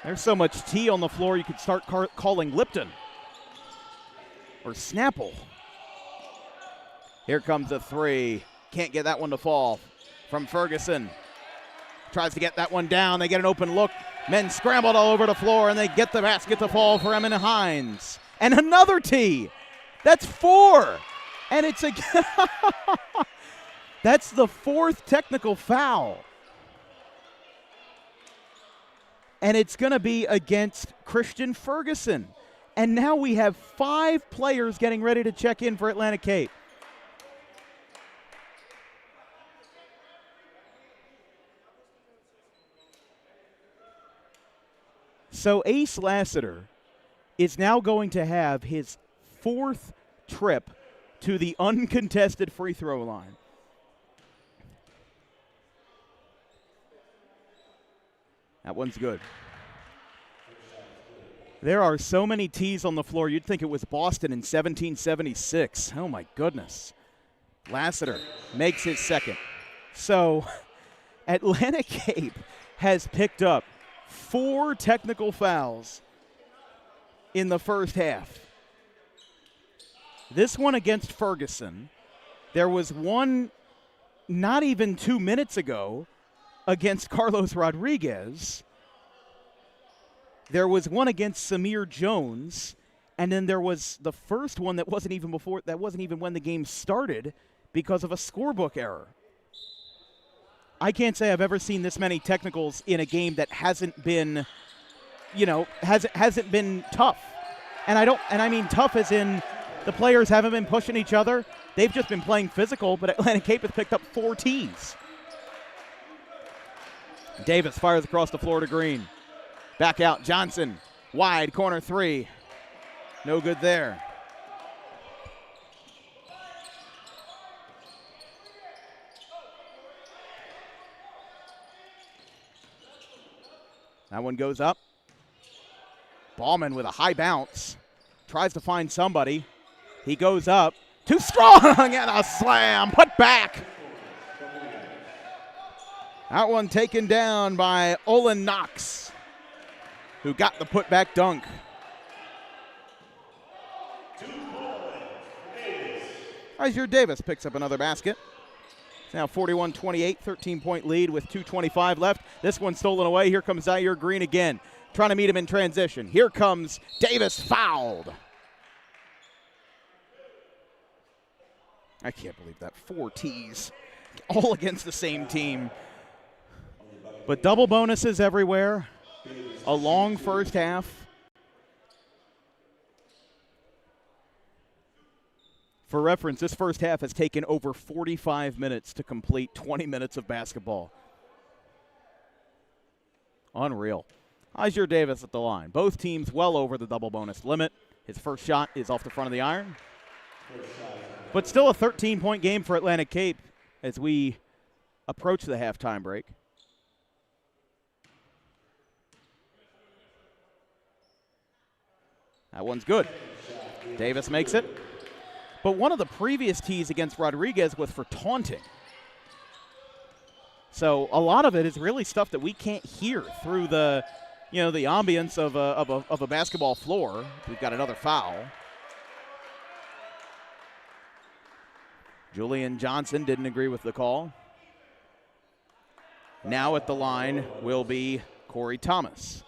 There's so much tea on the floor you could start calling Lipton or Snapple. Here comes a 3. Can't get that one to fall from Ferguson. Tries to get that one down. They get an open look. Men scrambled all over the floor, and they get the basket to fall for Emin Hines. And another tee. That's 4. And it's a that's the 4th technical foul. And it's going to be against Christian Ferguson. And now we have 5 players getting ready to check in for Atlantic Cape. So Ace Lassiter is now going to have his 4th trip to the uncontested free throw line. That one's good. There are so many tees on the floor, you'd think it was Boston in 1776. Oh, my goodness. Lassiter makes his second. So Atlantic Cape has picked up 4 technical fouls in the first half. This one against Ferguson. There was one not even 2 minutes ago against Carlos Rodriguez. There was one against Samir Jones, and then there was the first one that wasn't even when the game started because of a scorebook error. I can't say I've ever seen this many technicals in a game that hasn't been, hasn't been tough. And I mean tough as in the players haven't been pushing each other. They've just been playing physical, but Atlantic Cape has picked up 4 tees. Davis fires across the floor to Green. Back out, Johnson, wide, corner 3. No good there. That one goes up. Ballman with a high bounce. Tries to find somebody. He goes up. Too strong and a slam. Put back. That one taken down by Olin Knox, who got the putback dunk. Isaiah Davis picks up another basket. It's now 41-28, 13-point lead with 2:25 left. This one stolen away. Here comes Zaire Green again, trying to meet him in transition. Here comes Davis, fouled. I can't believe that. 4 tees, all against the same team. But double bonuses everywhere. A long first half. For reference, this first half has taken over 45 minutes to complete 20 minutes of basketball. Unreal. Isaiah Davis at the line. Both teams well over the double bonus limit. His first shot is off the front of the iron. But still a 13-point game for Atlantic Cape as we approach the halftime break. That one's good. Davis makes it. But one of the previous tees against Rodriguez was for taunting. So a lot of it is really stuff that we can't hear through the, the ambience of a basketball floor. We've got another foul. Julian Johnson didn't agree with the call. Now at the line will be Corey Thomas.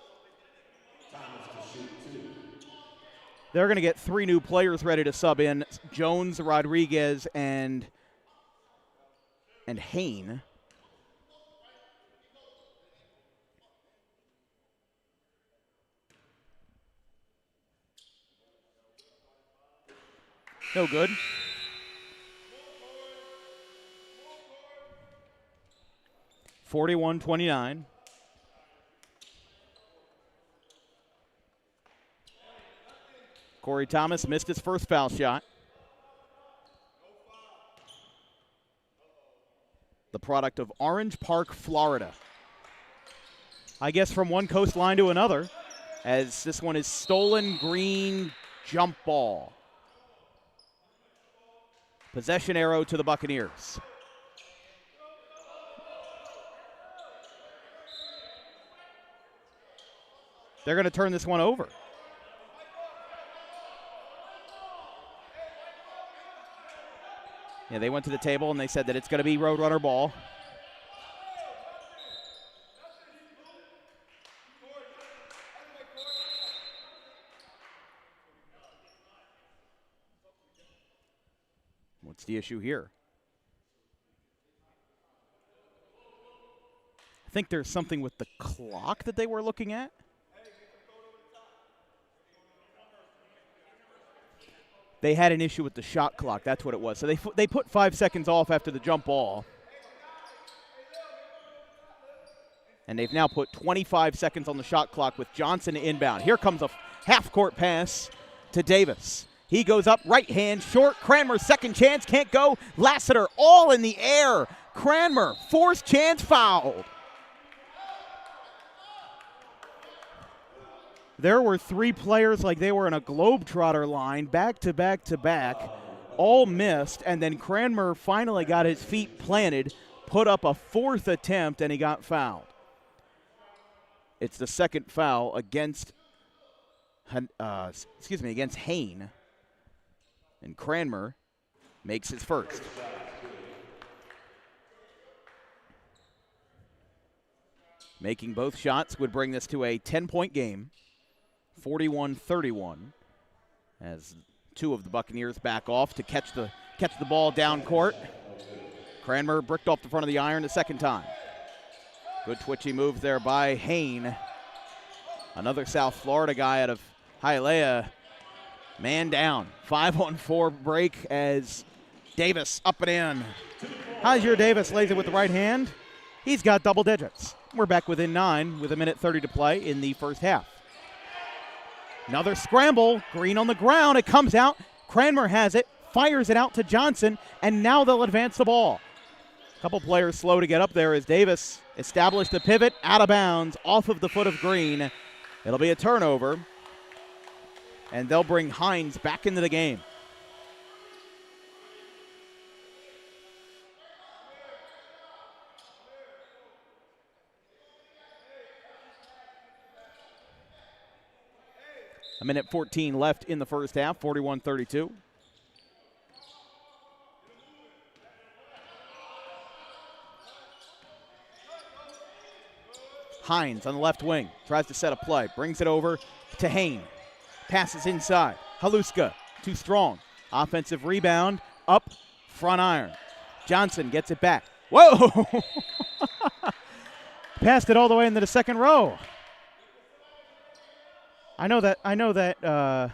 They're going to get 3 new players ready to sub in: Jones, Rodriguez, and Hain. No good. (41-29). Corey Thomas missed his first foul shot. The product of Orange Park, Florida. I guess from one coastline to another, as this one is stolen green jump ball. Possession arrow to the Buccaneers. They're going to turn this one over. Yeah, they went to the table and they said that it's going to be Roadrunner ball. What's the issue here? I think there's something with the clock that they were looking at. They had an issue with the shot clock. That's what it was. So they put 5 seconds off after the jump ball. And they've now put 25 seconds on the shot clock with Johnson inbound. Here comes a half-court pass to Davis. He goes up, right hand, short. Cranmer, second chance, can't go. Lassiter, all in the air. Cranmer, forced chance, fouled. There were three players like they were in a Globetrotter line, back to back to back, all missed, and then Cranmer finally got his feet planted, put up a fourth attempt, and he got fouled. It's the second foul against Hain. And Cranmer makes his first. Making both shots would bring this to a 10-point game, 41-31, as two of the Buccaneers back off to catch the ball down court. Cranmer bricked off the front of the iron the second time. Good twitchy move there by Hain. Another South Florida guy out of Hialeah. Man down. 5-on-4 break as Davis up and in. Hyzier Davis lays it with the right hand. He's got double digits. We're back within 9 with 1:30 to play in the first half. Another scramble. Green on the ground. It comes out. Cranmer has it. Fires it out to Johnson. And now they'll advance the ball. A couple players slow to get up there as Davis established the pivot. Out of bounds. Off of the foot of Green. It'll be a turnover. And they'll bring Hines back into the game. A minute 14 left in the first half, 41-32. Hines on the left wing, tries to set a play, brings it over to Hain. Passes inside. Haluska, too strong. Offensive rebound, up, front iron. Johnson gets it back. Whoa! Passed it all the way into the second row. I know the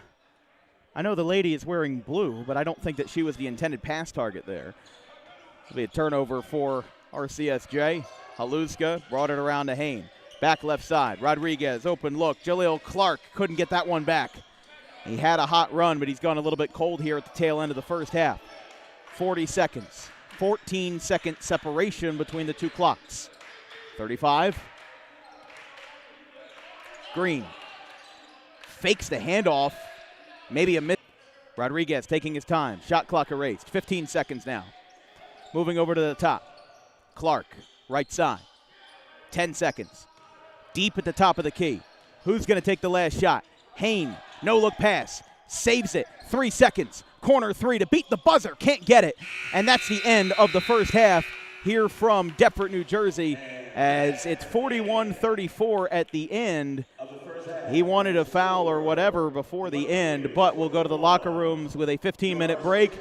lady is wearing blue, but I don't think that she was the intended pass target there. It'll be a turnover for RCSJ. Haluska brought it around to Hain. Back left side. Rodriguez, open look. Jaleel Clark couldn't get that one back. He had a hot run, but he's gone a little bit cold here at the tail end of the first half. 40 seconds. 14-second separation between the two clocks. 35. Green. Fakes the handoff. Maybe a miss. Rodriguez taking his time. Shot clock erased. 15 seconds now. Moving over to the top. Clark, right side. 10 seconds. Deep at the top of the key. Who's going to take the last shot? Hain, no-look pass. Saves it. 3 seconds. Corner three to beat the buzzer. Can't get it. And that's the end of the first half here from Deptford, New Jersey, as it's 41-34 at the end. He wanted a foul or whatever before the end, but we'll go to the locker rooms with a 15-minute break.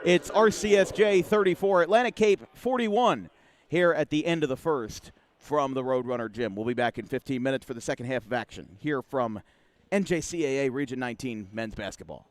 It's RCSJ 34, Atlantic Cape 41 here at the end of the first from the Roadrunner Gym. We'll be back in 15 minutes for the second half of action here from NJSIAA Region 19 men's basketball.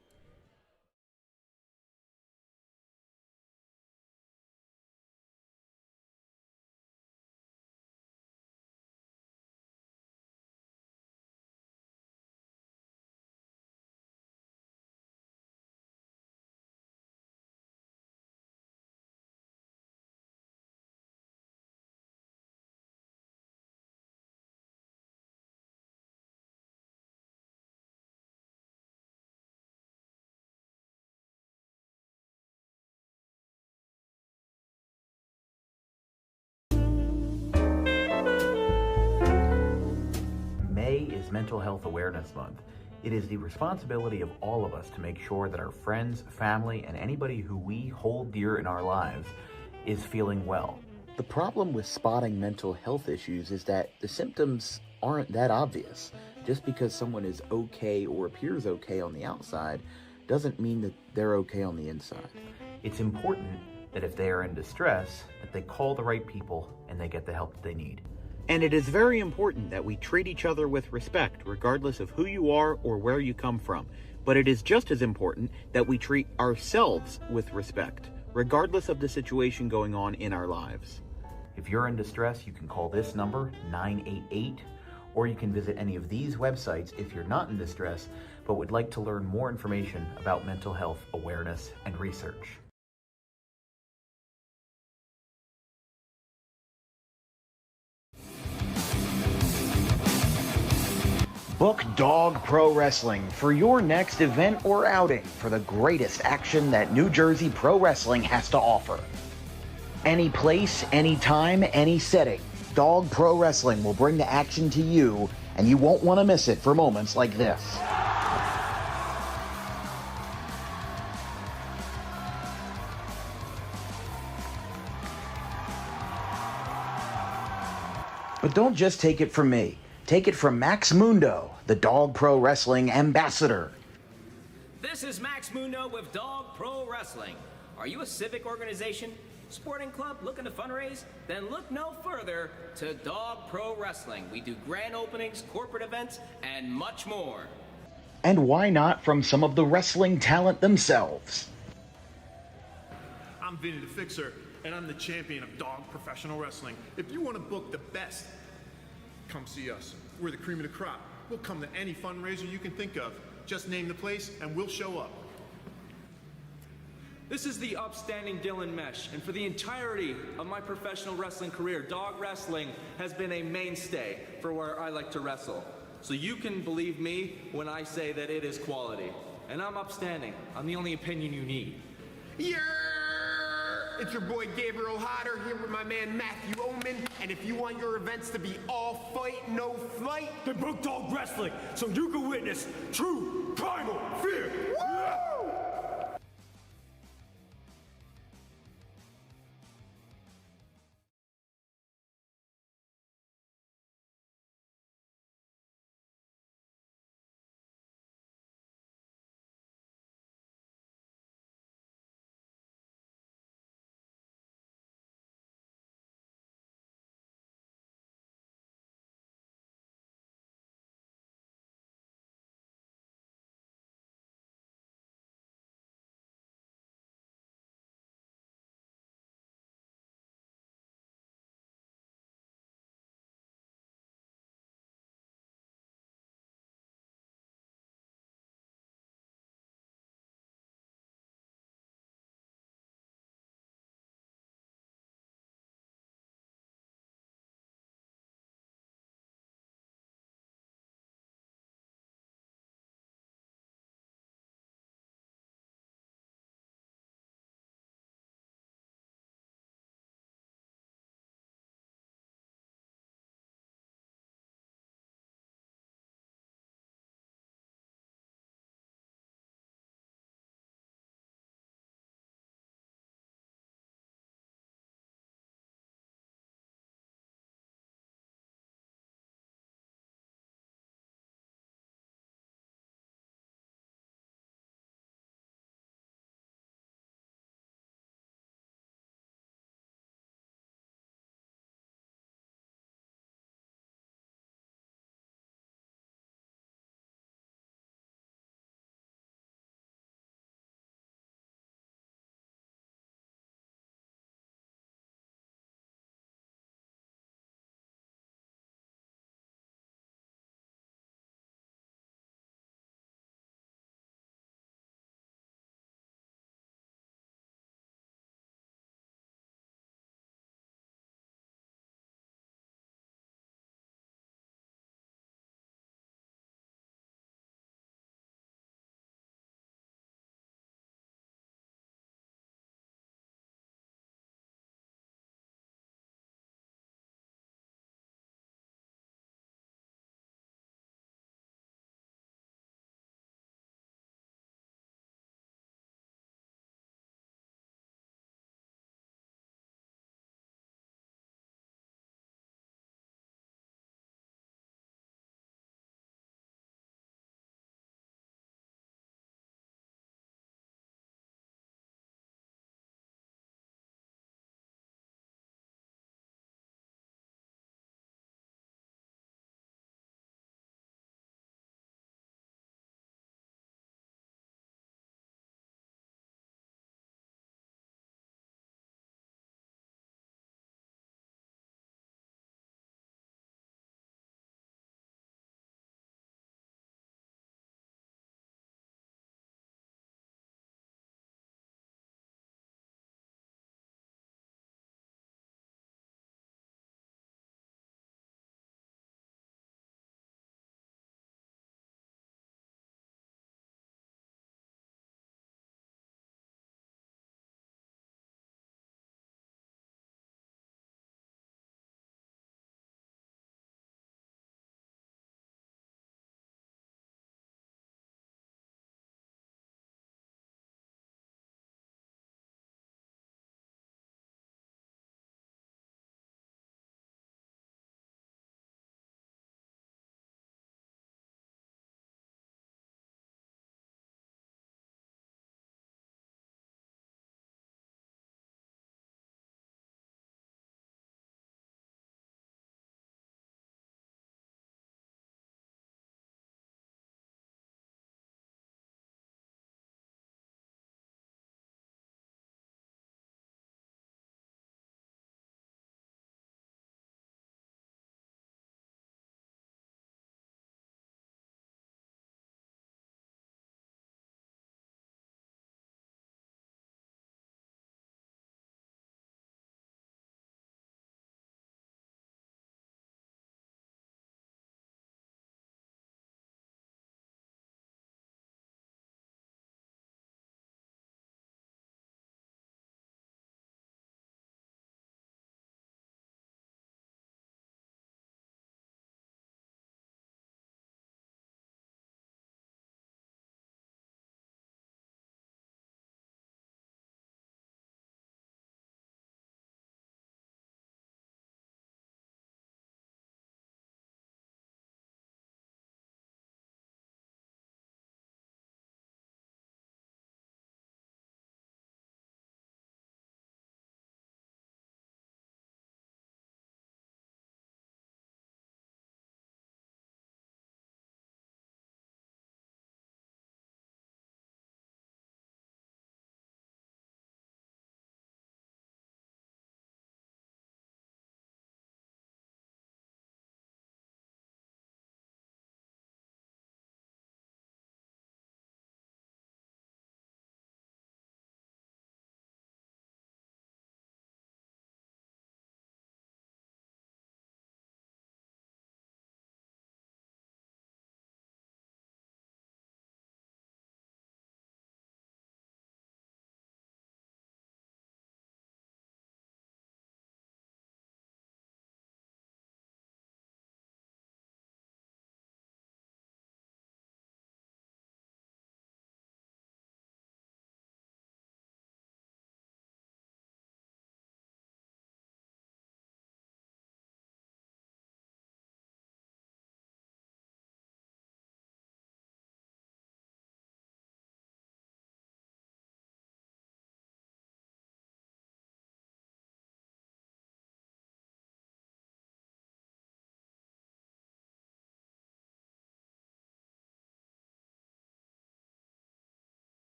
Is Mental Health Awareness Month. It is the responsibility of all of us to make sure that our friends, family, and anybody who we hold dear in our lives is feeling well. The problem with spotting mental health issues is that the symptoms aren't that obvious. Just because someone is okay or appears okay on the outside doesn't mean that they're okay on the inside. It's important that if they are in distress, that they call the right people and they get the help that they need. And it is very important that we treat each other with respect, regardless of who you are or where you come from. But it is just as important that we treat ourselves with respect, regardless of the situation going on in our lives. If you're in distress, you can call this number, 988, Or you can visit any of these websites if you're not in distress, but would like to learn more information about mental health awareness and research. Book Dog Pro Wrestling for your next event or outing for the greatest action that New Jersey Pro Wrestling has to offer. Any place, any time, any setting, Dog Pro Wrestling will bring the action to you, and you won't want to miss it for moments like this. But don't just take it from me. Take it from Max Mundo, the Dog Pro Wrestling ambassador. This is Max Mundo with Dog Pro Wrestling. Are you a civic organization, sporting club looking to fundraise? Then look no further to Dog Pro Wrestling. We do grand openings, corporate events, and much more. And why not from some of the wrestling talent themselves? I'm Vinny the Fixer, and I'm the champion of Dog Professional Wrestling. If you want to book the best, come see us. We're the cream of the crop. We'll come to any fundraiser you can think of. Just name the place and we'll show up. This is the upstanding Dylan Mesh, and for the entirety of my professional wrestling career, dog wrestling has been a mainstay for where I like to wrestle. So you can believe me when I say that it is quality. And I'm upstanding. I'm the only opinion you need. Yeah! It's your boy Gabriel Hodder here with my man Matthew Oman, and if you want your events to be all fight, no flight, Then book Dog Wrestling so you can witness true primal fear. woo!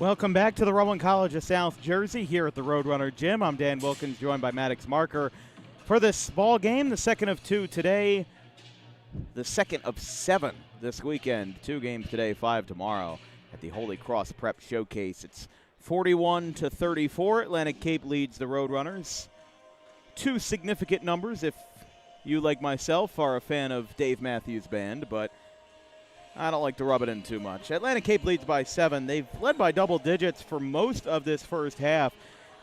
Welcome back to the Rowan College of South Jersey here at the Roadrunner Gym. I'm Dan Wilkins, joined by Maddox Marker for this ball game, the second of two today, the second of 7 this weekend. 2 games today, 5 tomorrow at the Holy Cross Prep Showcase. It's 41-34. Atlantic Cape leads the Roadrunners. 2 significant numbers if you, like myself, are a fan of Dave Matthews Band, but I don't like to rub it in too much. Atlantic Cape leads by 7. They've led by double digits for most of this first half.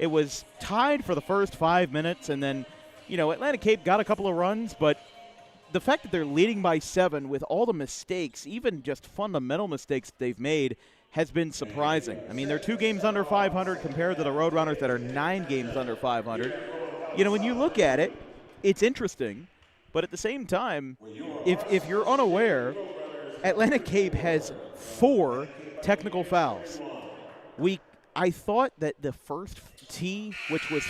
It was tied for the first 5 minutes, and then, Atlantic Cape got a couple of runs, but the fact that they're leading by 7 with all the mistakes, even just fundamental mistakes they've made, has been surprising. I mean, they're 2 games under 500 compared to the Roadrunners that are 9 games under 500. When you look at it, it's interesting, but at the same time, if you're unaware, Atlantic Cape has 4 technical fouls. I thought that the first tee, which was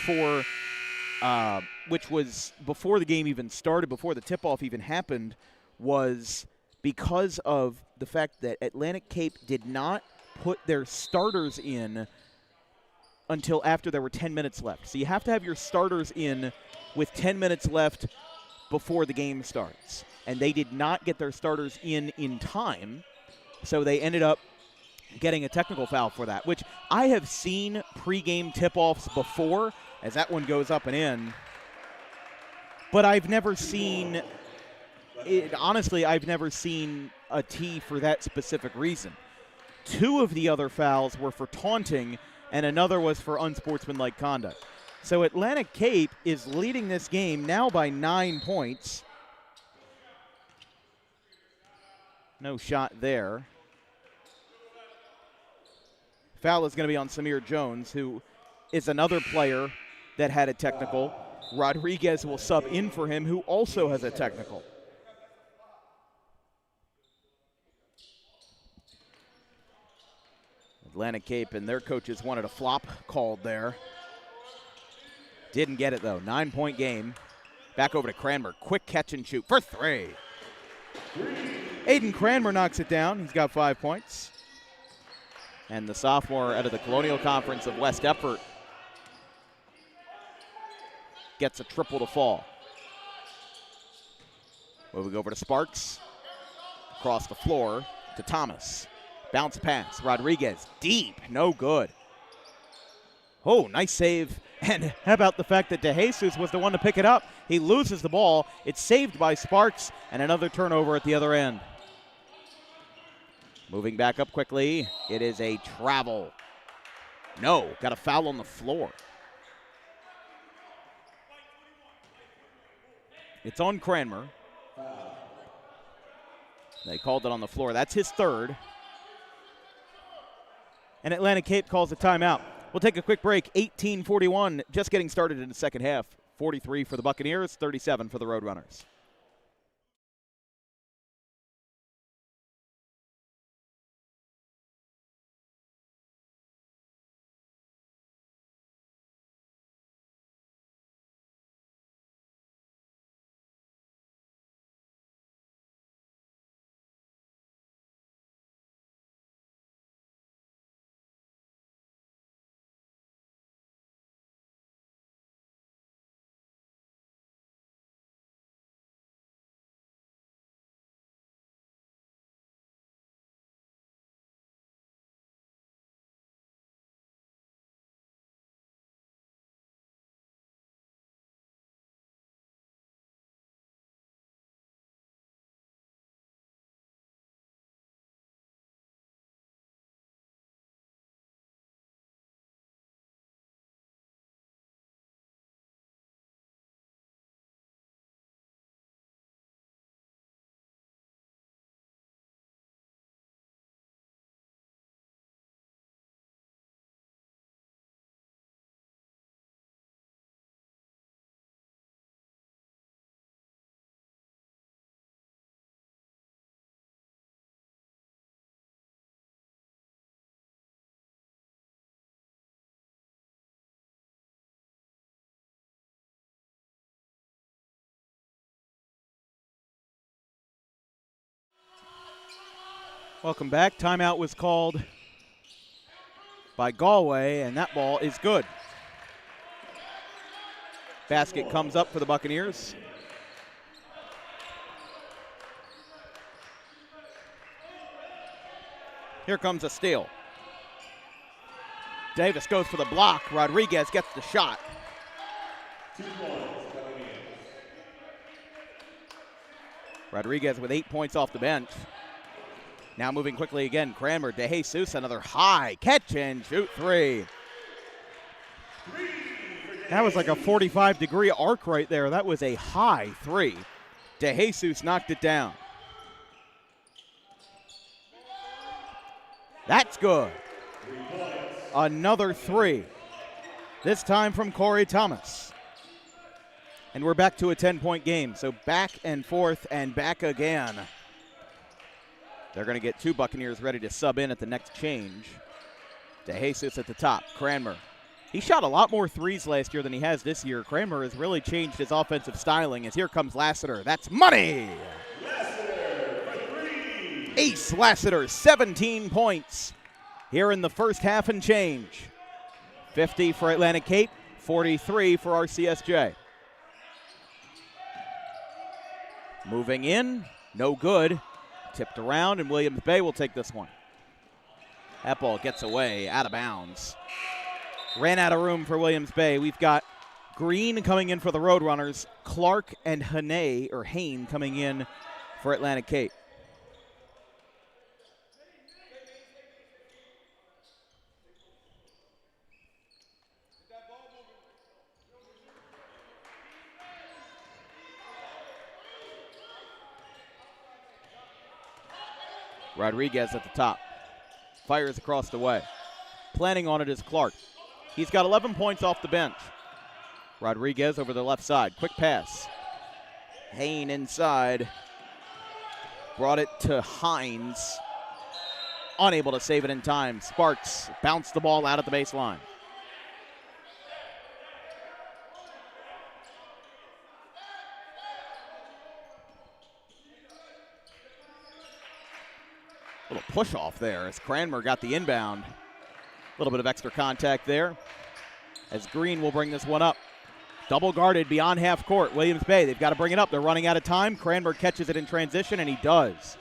before the game even started, before the tip-off even happened, was because of the fact that Atlantic Cape did not put their starters in until after there were 10 minutes left. So you have to have your starters in with 10 minutes left before the game starts. And they did not get their starters in time, so they ended up getting a technical foul for that, which I have seen pregame tip-offs before, as that one goes up and in. But I've never seen it. Honestly, I've never seen a tee for that specific reason. 2 of the other fouls were for taunting, and another was for unsportsmanlike conduct. So Atlantic Cape is leading this game now by 9 points. No shot there. Foul is going to be on Samir Jones, who is another player that had a technical. Rodriguez will sub in for him, who also has a technical. Atlantic Cape and their coaches wanted a flop called there. Didn't get it, though. 9-point game. Back over to Cranmer. Quick catch and shoot for 3. Aiden Cranmer knocks it down. He's got 5 points. And the sophomore out of the Colonial Conference of West Effort gets a triple to fall. Moving over to Sparks. Across the floor to Thomas. Bounce pass. Rodriguez deep. No good. Oh, nice save. And how about the fact that DeJesus was the one to pick it up? He loses the ball. It's saved by Sparks, and another turnover at the other end. Moving back up quickly, it is a travel. No, got a foul on the floor. It's on Cranmer. They called it on the floor. That's his 3rd. And Atlantic Cape calls a timeout. We'll take a quick break. 18:41, just getting started in the second half. 43 for the Buccaneers, 37 for the Roadrunners. Welcome back. Timeout was called by Galway, and that ball is good. Basket comes up for the Buccaneers. Here comes a steal. Davis goes for the block. Rodriguez gets the shot. 2 points coming in. Rodriguez with 8 points off the bench. Now moving quickly again, Cranmer, De Jesus, another high catch and shoot three. That was like a 45-degree arc right there. That was a high three. De Jesus knocked it down. That's good. Another three. This time from Corey Thomas. And we're back to a 10-point game. So back and forth and back again. They're going to get 2 Buccaneers ready to sub in at the next change. De Jesus at the top. Cranmer. He shot a lot more threes last year than he has this year. Cranmer has really changed his offensive styling as here comes Lassiter. That's money! Ace Lassiter, 17 points here in the first half and change. 50 for Atlantic Cape, 43 for RCSJ. Moving in, no good. Tipped around, and Williams Bay will take this one. That ball gets away, out of bounds. Ran out of room for Williams Bay. We've got Green coming in for the Roadrunners, Clark and Hain coming in for Atlantic Cape. Rodriguez at the top. Fires across the way. Planning on it is Clark. He's got 11 points off the bench. Rodriguez over the left side. Quick pass. Hain inside. Brought it to Hines. Unable to save it in time. Sparks bounced the ball out at the baseline. Little push off there as Cranmer got the inbound. A little bit of extra contact there as Green will bring this one up. Double guarded beyond half court. Williams Bay, they've got to bring it up. They're running out of time. Cranmer catches it in transition, and he does.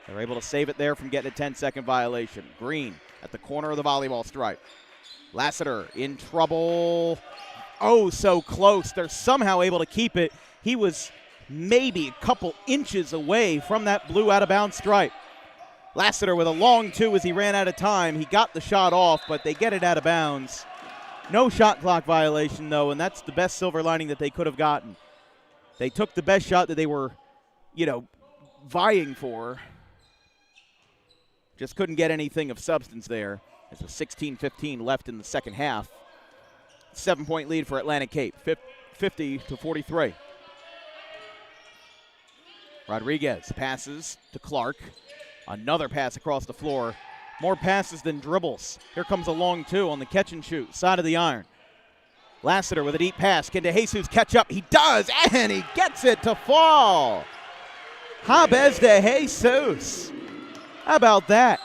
They're able to save it there from getting a 10-second violation. Green at the corner of the volleyball stripe. Lassiter in trouble. Oh, so close. They're somehow able to keep it. He was maybe a couple inches away from that blue out-of-bounds stripe. Lassiter with a long two as he ran out of time. He got the shot off, but they get it out of bounds. No shot clock violation, though, and that's the best silver lining that they could have gotten. They took the best shot that they were, vying for. Just couldn't get anything of substance there. There's a 16-15 left in the second half. 7-point lead for Atlantic Cape, 50-43. Rodriguez passes to Clark. Another pass across the floor. More passes than dribbles. Here comes a long two on the catch and shoot, side of the iron. Lassiter with a deep pass. Can De Jesus catch up? He does, and he gets it to fall. Jabez De Jesus. How about that?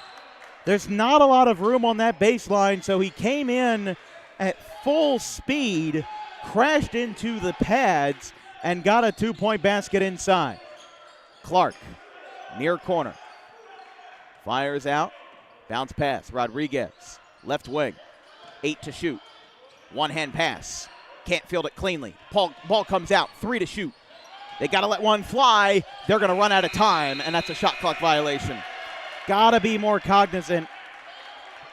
There's not a lot of room on that baseline, so he came in at full speed, crashed into the pads, and got a 2-point basket inside. Clark, near corner. Fires out. Bounce pass. Rodriguez. Left wing. 8 to shoot. One-hand pass. Can't field it cleanly. Ball comes out. 3 to shoot. They got to let one fly. They're going to run out of time, and that's a shot clock violation. Got to be more cognizant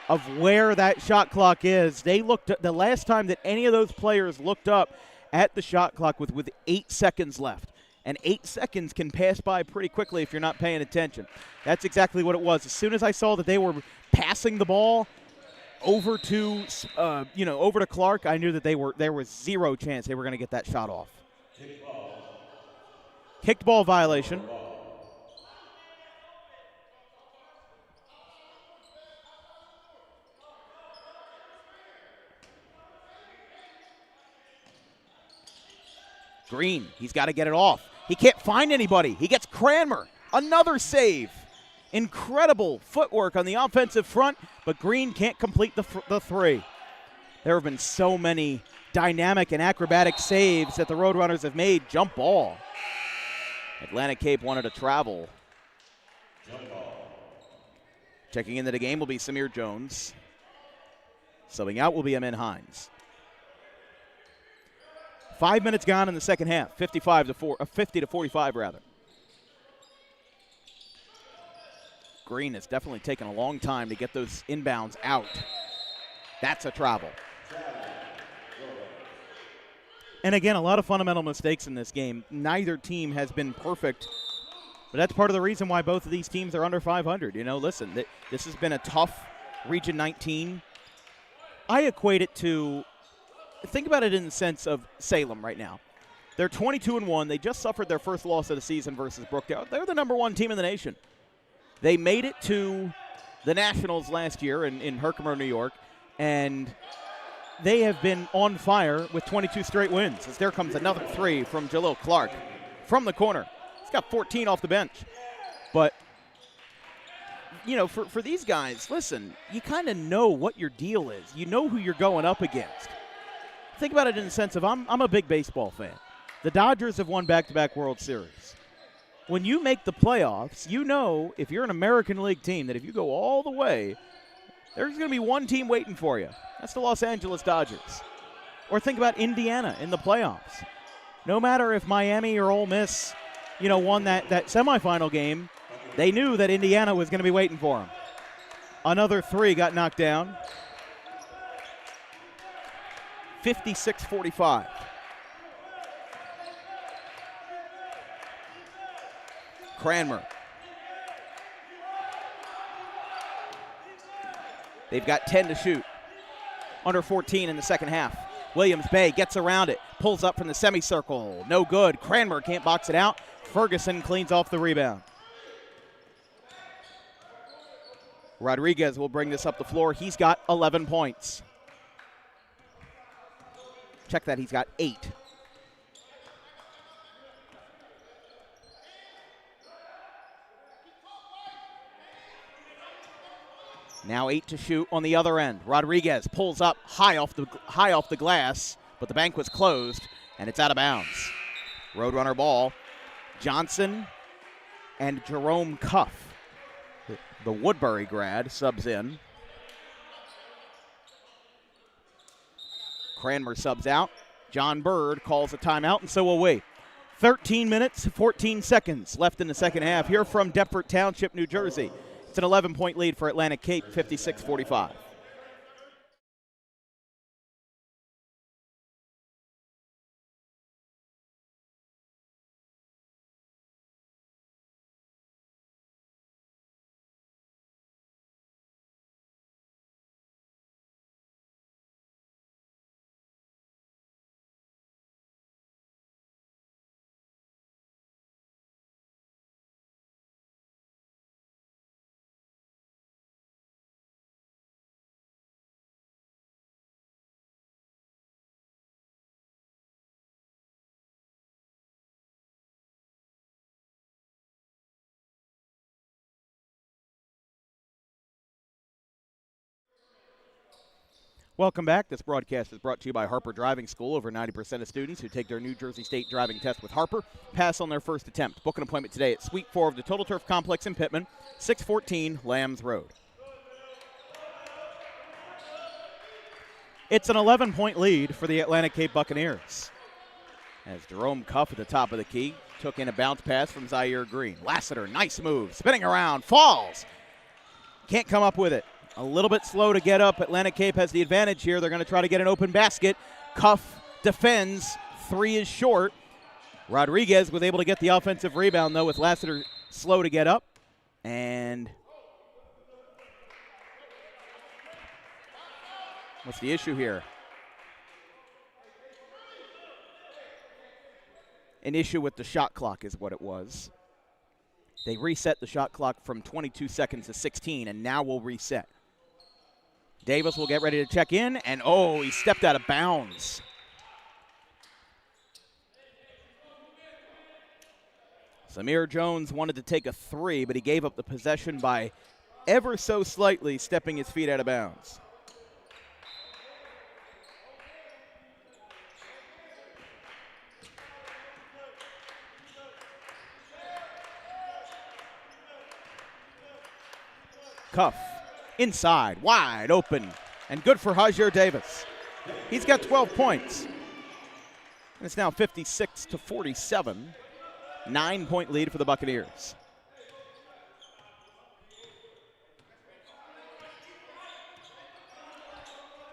of where that shot clock is. They looked at the last time that any of those players looked up at the shot clock with 8 seconds left. And 8 seconds can pass by pretty quickly if you're not paying attention. That's exactly what it was. As soon as I saw that they were passing the ball over to, over to Clark, I knew that there was zero chance they were going to get that shot off. Kicked ball violation. Green, he's got to get it off. He can't find anybody. He gets Cranmer. Another save. Incredible footwork on the offensive front, but Green can't complete the three. There have been so many dynamic and acrobatic saves that the Roadrunners have made. Jump ball. Atlantic Cape wanted to travel. Checking into the game will be Samir Jones. Subbing out will be Amin Hines. 5 minutes gone in the second half, 50 to 45 rather. Green has definitely taken a long time to get those inbounds out. That's a travel. And again, a lot of fundamental mistakes in this game. Neither team has been perfect, but that's part of the reason why both of these teams are under 500. You know, listen, this has been a tough Region 19. I equate it to, think about it in the sense of Salem right now. They're 22-1. They just suffered their first loss of the season versus Brookdale. They're the number one team in the nation. They made it to the Nationals last year in Herkimer, New York, and they have been on fire with 22 straight wins. As there comes another three from Jalil Clark from the corner. He's got 14 off the bench. But, you know, for these guys, listen, you kind of know what your deal is. You know who you're going up against. Think about it in the sense of I'm a big baseball fan. The Dodgers have won back-to-back World Series. When you make the playoffs, you know if you're an American League team that if you go all the way, there's going to be one team waiting for you. That's the Los Angeles Dodgers. Or think about Indiana in the playoffs. No matter if Miami or Ole Miss, you know, won that semifinal game, they knew that Indiana was going to be waiting for them. Another three got knocked down. 56-45. Cranmer. They've got 10 to shoot. Under 14 in the second half. Williams Bay gets around it. Pulls up from the semicircle. No good. Cranmer can't box it out. Ferguson cleans off the rebound. Rodriguez will bring this up the floor. He's got 11 points. Check that, he's got 8. Now 8 to shoot on the other end. Rodriguez pulls up high off the glass, but the bank was closed, and it's out of bounds. Roadrunner ball. Johnson and Jerome Cuff, the Woodbury grad, subs in. Cranmer subs out. John Bird calls a timeout, and so will we. 13 minutes, 14 seconds left in the second half here from Deptford Township, New Jersey. It's an 11-point lead for Atlantic Cape, 56-45. Welcome back. This broadcast is brought to you by Harper Driving School. Over 90% of students who take their New Jersey State driving test with Harper pass on their first attempt. Book an appointment today at Suite 4 of the Total Turf Complex in Pittman, 614 Lambs Road. It's an 11-point lead for the Atlantic Cape Buccaneers. As Jerome Cuff at the top of the key took in a bounce pass from Zaire Green. Lassiter, nice move, spinning around, falls. Can't come up with it. A little bit slow to get up. Atlantic Cape has the advantage here. They're going to try to get an open basket. Cuff defends. 3 is short. Rodriguez was able to get the offensive rebound, though, with Lassiter slow to get up. And what's the issue here? An issue with the shot clock is what it was. They reset the shot clock from 22 seconds to 16, and now we'll reset. Davis will get ready to check in, and he stepped out of bounds. Samir Jones wanted to take a three, but he gave up the possession by ever so slightly stepping his feet out of bounds. Cuff, inside, wide open, and good for Hajer Davis. He's got 12 points. And it's now 56-47. 9-point lead for the Buccaneers.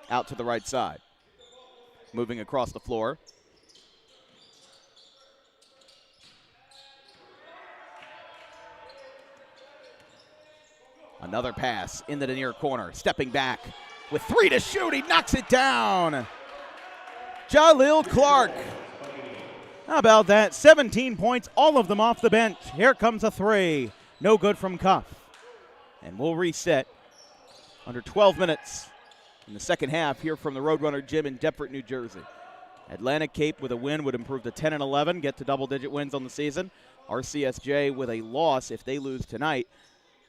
Out to the right side. Moving across the floor. Another pass into the near corner. Stepping back with 3 to shoot. He knocks it down. Jaleel Clark. How about that? 17 points, all of them off the bench. Here comes a three. No good from Cuff. And we'll reset under 12 minutes in the second half here from the Roadrunner Gym in Deptford, New Jersey. Atlantic Cape with a win would improve to 10-11, get to double-digit wins on the season. RCSJ with a loss, if they lose tonight,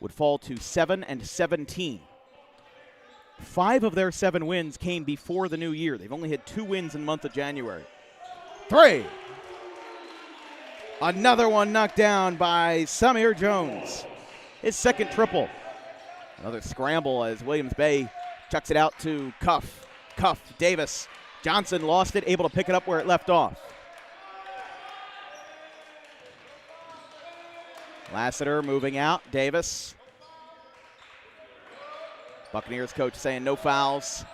would fall to 7-17. 5 of their 7 wins came before the new year. They've only had 2 wins in the month of January. 3. Another one knocked down by Samir Jones. His second triple. Another scramble as Williams Bay chucks it out to Cuff. Cuff, Davis. Johnson lost it, able to pick it up where it left off. Lassiter moving out. Davis. Buccaneers coach saying no fouls.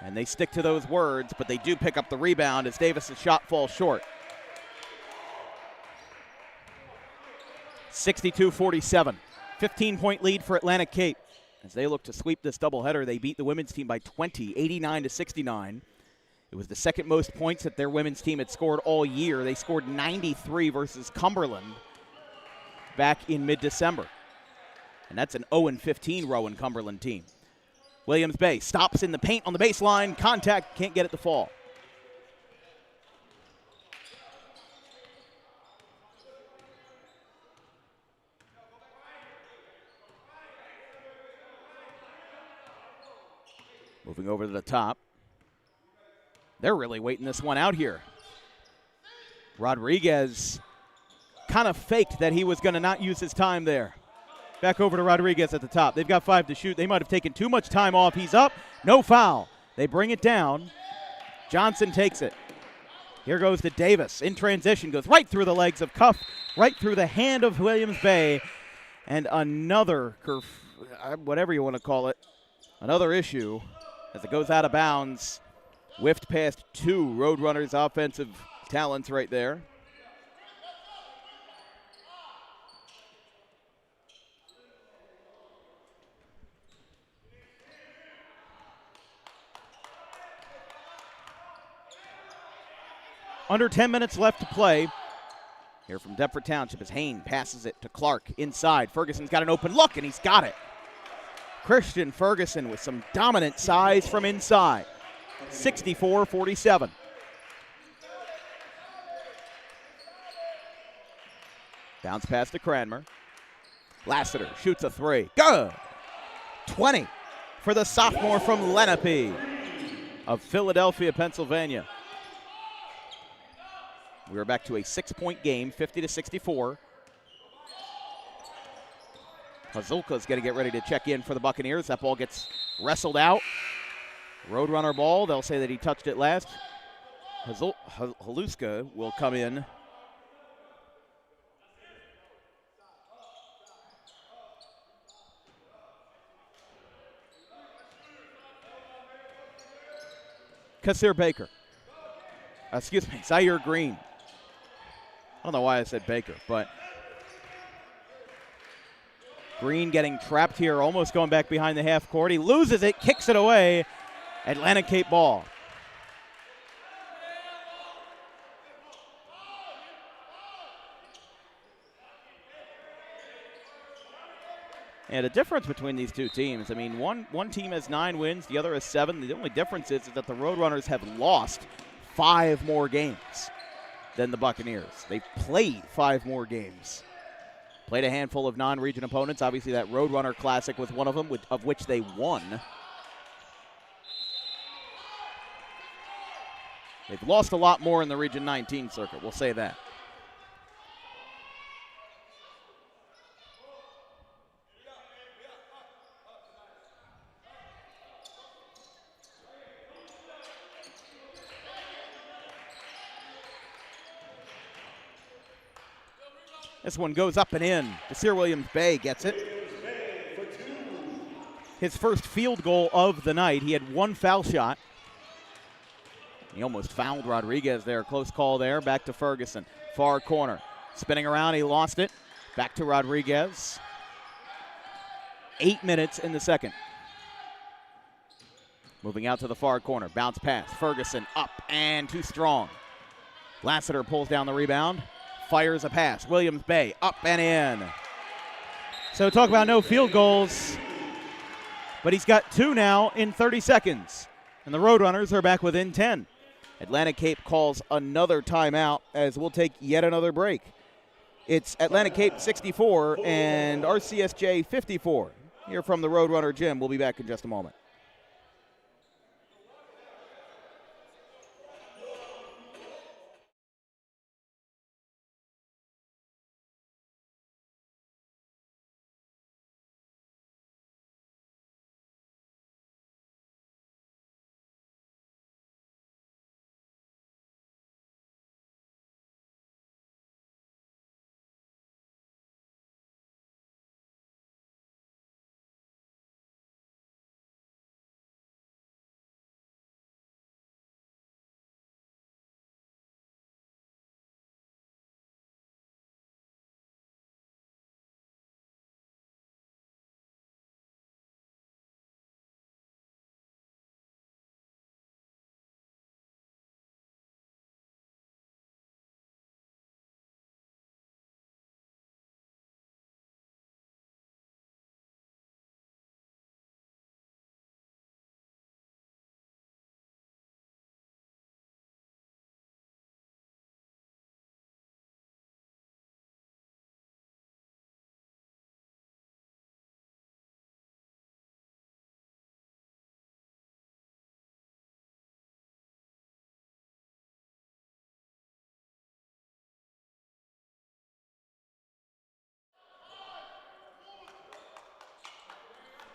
And they stick to those words, but they do pick up the rebound as Davis' shot falls short. 62-47. 15-point lead for Atlantic Cape. As they look to sweep this doubleheader, they beat the women's team by 20, 89-69. It was the second most points that their women's team had scored all year. They scored 93 versus Cumberland back in mid-December. And that's an 0-15 Rowan Cumberland team. Williams Bay stops in the paint on the baseline. Contact, can't get it to fall. Moving over to the top. They're really waiting this one out here. Rodriguez kind of faked that he was going to not use his time there. Back over to Rodriguez at the top. They've got 5 to shoot. They might have taken too much time off. He's up. No foul. They bring it down. Johnson takes it. Here goes to Davis. In transition. Goes right through the legs of Cuff. Right through the hand of Williams Bay. And another, whatever you want to call it, another issue as it goes out of bounds. Whiffed past 2 Roadrunners offensive talents right there. Under 10 minutes left to play. Here from Deptford Township as Hain passes it to Clark inside. Ferguson's got an open look, and he's got it. Christian Ferguson with some dominant size from inside. 64-47. Bounce pass to Cranmer. Lassiter shoots a 3. Good. 20 for the sophomore from Lenape of Philadelphia, Pennsylvania. We are back to a 6-point game, 50-64. Pazulka's going to get ready to check in for the Buccaneers. That ball gets wrestled out. Roadrunner ball. They'll say that he touched it last. Haluska will come in. Kasir Baker. Excuse me, Zaire Green. I don't know why I said Baker, but Green getting trapped here, almost going back behind the half court. He loses it, kicks it away. Atlantic Cape ball. And the difference between these two teams, I mean, one team has 9 wins, the other has 7. The only difference is that the Roadrunners have lost 5 more games. than the Buccaneers. They've played 5 more games. Played a handful of non-region opponents. Obviously, that Roadrunner Classic with one of them, of which they won. They've lost a lot more in the Region 19 circuit, we'll say that. This one goes up and in. Desir Williams-Bay gets it. His first field goal of the night. He had 1 foul shot. He almost fouled Rodriguez there. Close call there. Back to Ferguson. Far corner. Spinning around. He lost it. Back to Rodriguez. 8 minutes in the second. Moving out to the far corner. Bounce pass. Ferguson up and too strong. Lassiter pulls down the rebound. Fires a pass. Williams-Bay up and in. So talk about no field goals. But he's got 2 now in 30 seconds. And the Roadrunners are back within 10. Atlantic Cape calls another timeout as we'll take yet another break. It's Atlantic Cape 64 and RCSJ 54. Here from the Roadrunner Gym. We'll be back in just a moment.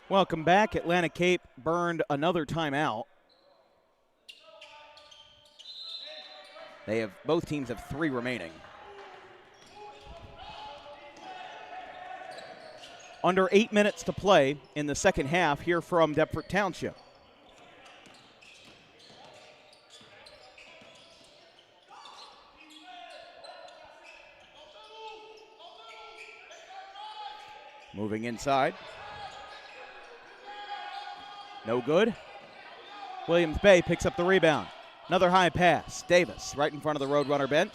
Welcome back. Atlantic Cape burned another timeout. Both teams have 3 remaining. Under 8 minutes to play in the second half here from Deptford Township. Moving inside. No good. Williams-Bay picks up the rebound. Another high pass. Davis right in front of the Roadrunner bench.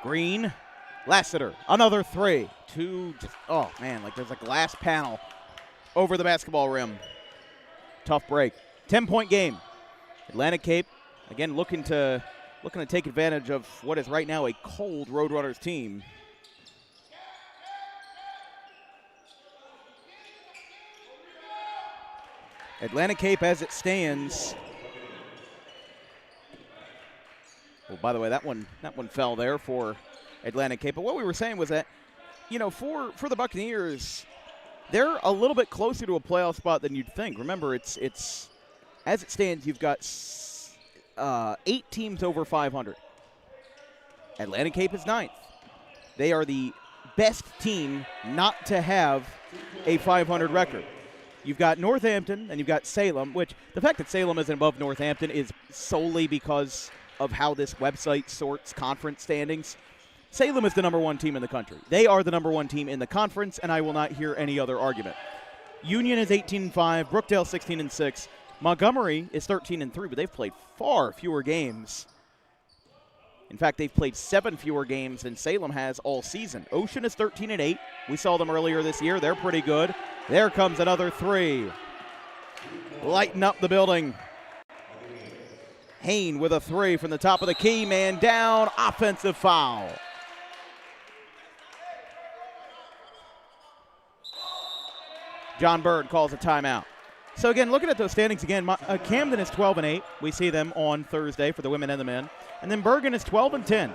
Green. Lassiter. Another 3. 2. Oh, man, like there's a glass panel over the basketball rim. Tough break. 10-point game. Atlantic Cape, again, looking to take advantage of what is right now a cold Roadrunners team. Atlantic Cape as it stands. Well, by the way, that one fell there for Atlantic Cape. But what we were saying was that, you know, for the Buccaneers, they're a little bit closer to a playoff spot than you'd think. Remember, it's as it stands, you've got 8 teams over 500. Atlantic Cape is 9th. They are the best team not to have a 500 record. You've got Northampton and you've got Salem, which the fact that Salem isn't above Northampton is solely because of how this website sorts conference standings. Salem is the number 1 team in the country. They are the number 1 team in the conference, and I will not hear any other argument. Union is 18-5, Brookdale 16-6, Montgomery is 13-3, but they've played far fewer games. In fact, they've played 7 fewer games than Salem has all season. Ocean is 13-8. We saw them earlier this year. They're pretty good. There comes another 3. Lighten up the building. Hain with a 3 from the top of the key. Man down. Offensive foul. John Bird calls a timeout. So, again, looking at those standings again, Camden is 12-8. We see them on Thursday for the women and the men. And then Bergen is 12-10.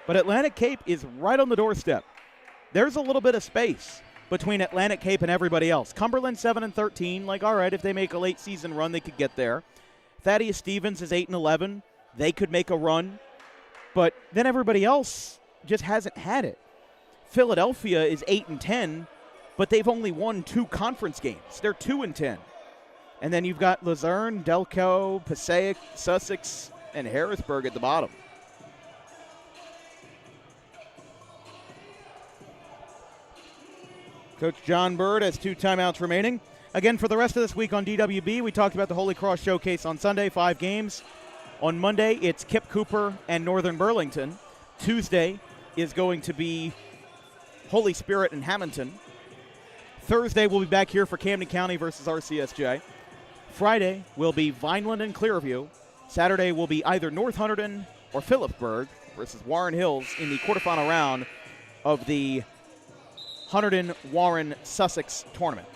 But Atlantic Cape is right on the doorstep. There's a little bit of space between Atlantic Cape and everybody else. Cumberland 7-13. Like, all right, if they make a late season run, they could get there. Thaddeus Stevens is 8-11. They could make a run. But then everybody else just hasn't had it. Philadelphia is 8-10. But they've only won 2 conference games. They're 2-10. And then you've got Luzerne, Delco, Passaic, Sussex, and Harrisburg at the bottom. Coach John Bird has 2 timeouts remaining. Again, for the rest of this week on DWB, we talked about the Holy Cross Showcase on Sunday, 5 games. On Monday, it's Kip Cooper and Northern Burlington. Tuesday is going to be Holy Spirit and Hamilton. Thursday, we'll be back here for Camden County versus RCSJ. Friday will be Vineland and Clearview. Saturday will be either North Hunterdon or Phillipsburg versus Warren Hills in the quarterfinal round of the Hunterdon-Warren-Sussex tournament.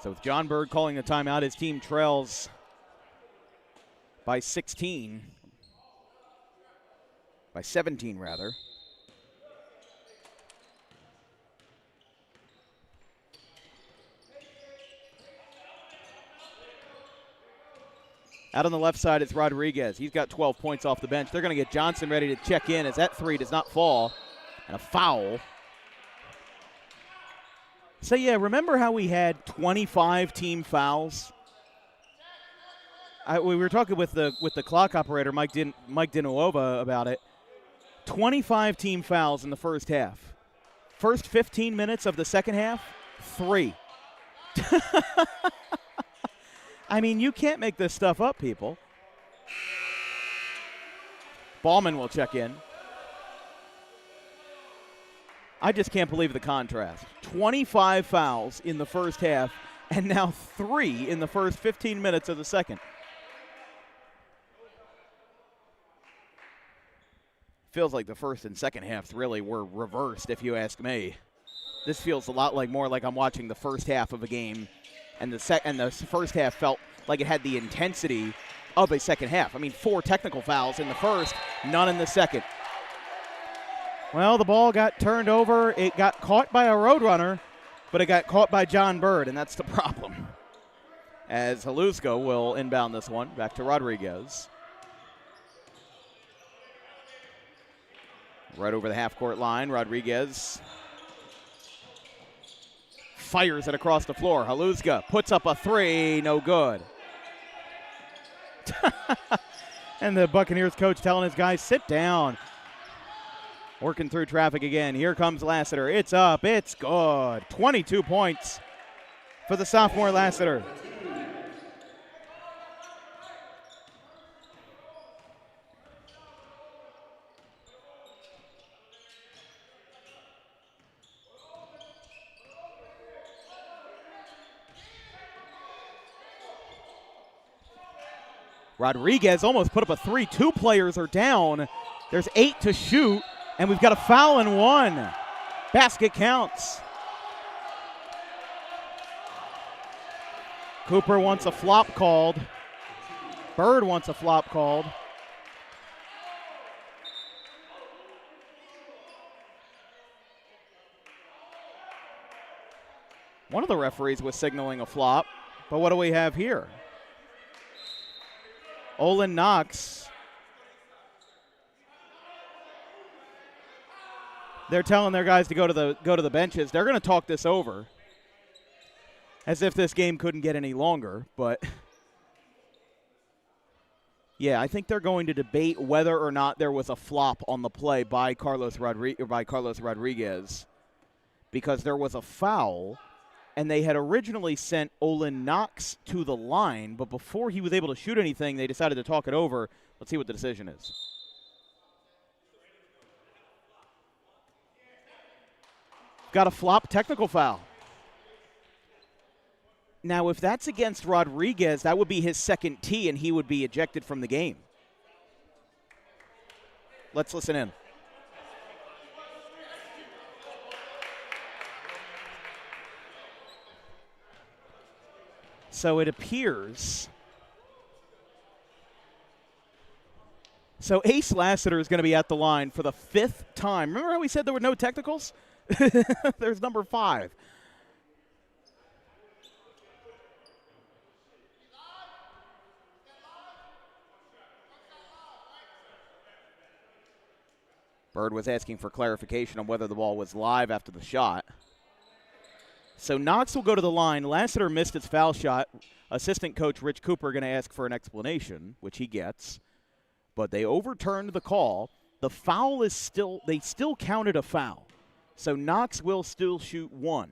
So with John Bird calling the timeout, his team trails by 16. By 17, rather. Out on the left side, it's Rodriguez. He's got 12 points off the bench. They're going to get Johnson ready to check in as that 3 does not fall. And a foul. So, yeah, remember how we had 25 team fouls? We were talking with the clock operator, Mike Dinilova, about it. 25 team fouls in the first half. First 15 minutes of the second half, 3. I mean, you can't make this stuff up, people. Ballman will check in. I just can't believe the contrast. 25 fouls in the first half, and now 3 in the first 15 minutes of the second. Feels like the first and second halves really were reversed, if you ask me. This feels a lot more like I'm watching the first half of a game, and the first half felt like it had the intensity of a second half. I mean, 4 technical fouls in the first, none in the second. Well, the ball got turned over. It got caught by a Roadrunner, but it got caught by John Bird, and that's the problem. As Halusko will inbound this one back to Rodriguez. Right over the half-court line, Rodriguez fires it across the floor. Haluska puts up a 3, no good. And the Buccaneers coach telling his guys, sit down. Working through traffic again. Here comes Lassiter. It's up. It's good. 22 points for the sophomore Lassiter. Rodriguez almost put up a 3. 2 players are down. There's 8 to shoot, and we've got a foul and 1. Basket counts. Cooper wants a flop called. Bird wants a flop called. One of the referees was signaling a flop, but what do we have here? Olin Knox. They're telling their guys to go to the benches. They're going to talk this over, as if this game couldn't get any longer. But yeah, I think they're going to debate whether or not there was a flop on the play by Carlos Rodriguez, because there was a foul and they had originally sent Olin Knox to the line, but before he was able to shoot anything, they decided to talk it over. Let's see what the decision is. Got a flop technical foul. Now, if that's against Rodriguez, that would be his second tee, and he would be ejected from the game. Let's listen in. So it appears. So Ace Lassiter is going to be at the line for the 5th time. Remember how we said there were no technicals? There's number 5. Bird was asking for clarification on whether the ball was live after the shot. So Knox will go to the line. Lassiter missed his foul shot. Assistant coach Rich Cooper going to ask for an explanation, which he gets. But they overturned the call. The foul is they still counted a foul. So Knox will still shoot 1,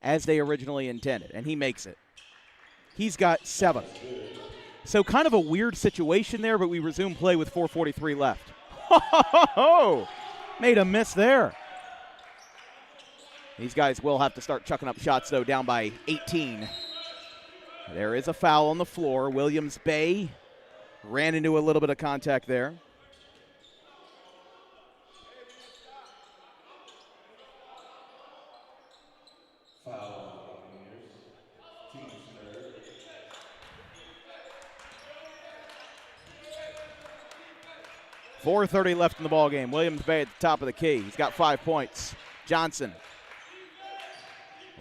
as they originally intended, and he makes it. He's got 7. So kind of a weird situation there, but we resume play with 4:43 left. Made a miss there. These guys will have to start chucking up shots, though, down by 18. There is a foul on the floor. Williams Bay ran into a little bit of contact there. Foul on the Buccaneers. Team's third. .430 left in the ball game. Williams Bay at the top of the key. He's got 5 points. Johnson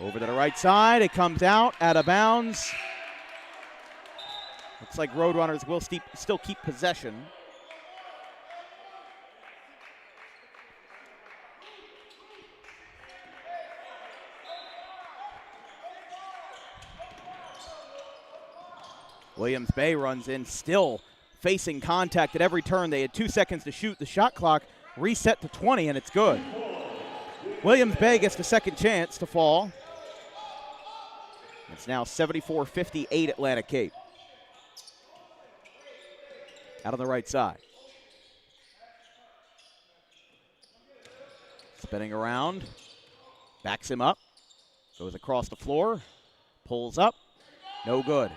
over to the right side. It comes out of bounds. Looks like Roadrunners will still keep possession. Williams Bay runs in, still facing contact at every turn. They had 2 seconds to shoot. The shot clock reset to 20, and it's good. Williams Bay gets the second chance to fall. It's now 74-58 Atlantic Cape. Out on the right side. Spinning around. Backs him up. Goes across the floor. Pulls up. No good.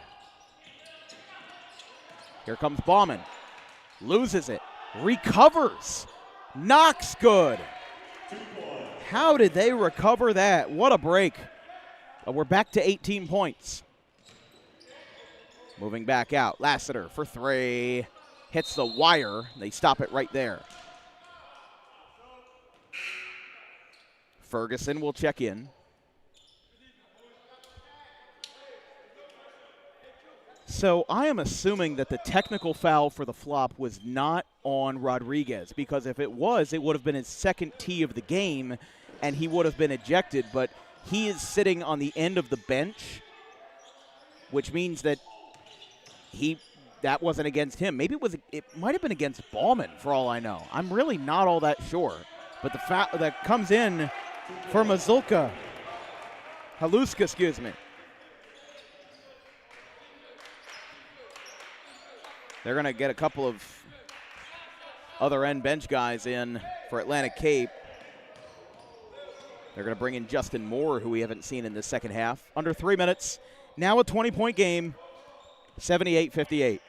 Here comes Bauman. Loses it. Recovers. Knocks good. How did they recover that? What a break. We're back to 18 points. Moving back out. Lassiter for 3. Hits the wire. They stop it right there. Ferguson will check in. So I am assuming that the technical foul for the flop was not on Rodriguez, because if it was, it would have been his second tee of the game, and he would have been ejected. But he is sitting on the end of the bench, which means that that wasn't against him. Maybe it might have been against Bauman, for all I know. I'm really not all that sure. But the foul that comes in for Haluska, excuse me. They're going to get a couple of other end bench guys in for Atlantic Cape. They're going to bring in Justin Moore, who we haven't seen in the second half. Under 3 minutes. Now a 20-point game, 78-58.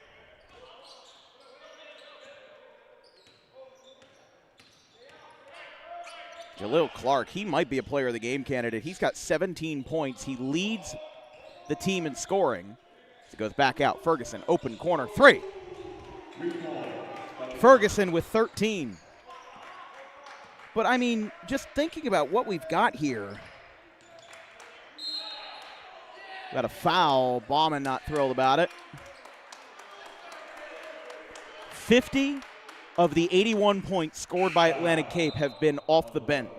Jalil Clark, he might be a player of the game candidate. He's got 17 points. He leads the team in scoring. It goes back out. Ferguson, open corner, 3. Ferguson with 13. But, I mean, just thinking about what we've got here. Got a foul. Bauman not thrilled about it. 50 of the 81 points scored by Atlantic Cape have been off the bench.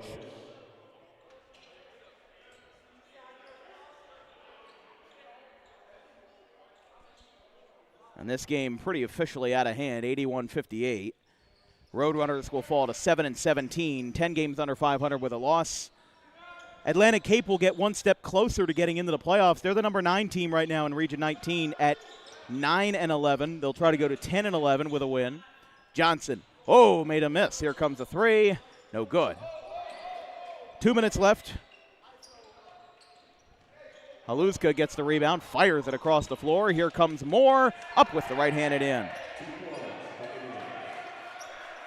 And this game pretty officially out of hand, 81-58. Roadrunners will fall to 7-17, 10 games under 500 with a loss. Atlantic Cape will get one step closer to getting into the playoffs. They're the number 9 team right now in Region 19 at 9-11. They'll try to go to 10-11 with a win. Johnson, made a miss. Here comes a 3. No good. 2 minutes left. Haluska gets the rebound, fires it across the floor. Here comes Moore, up with the right-handed in.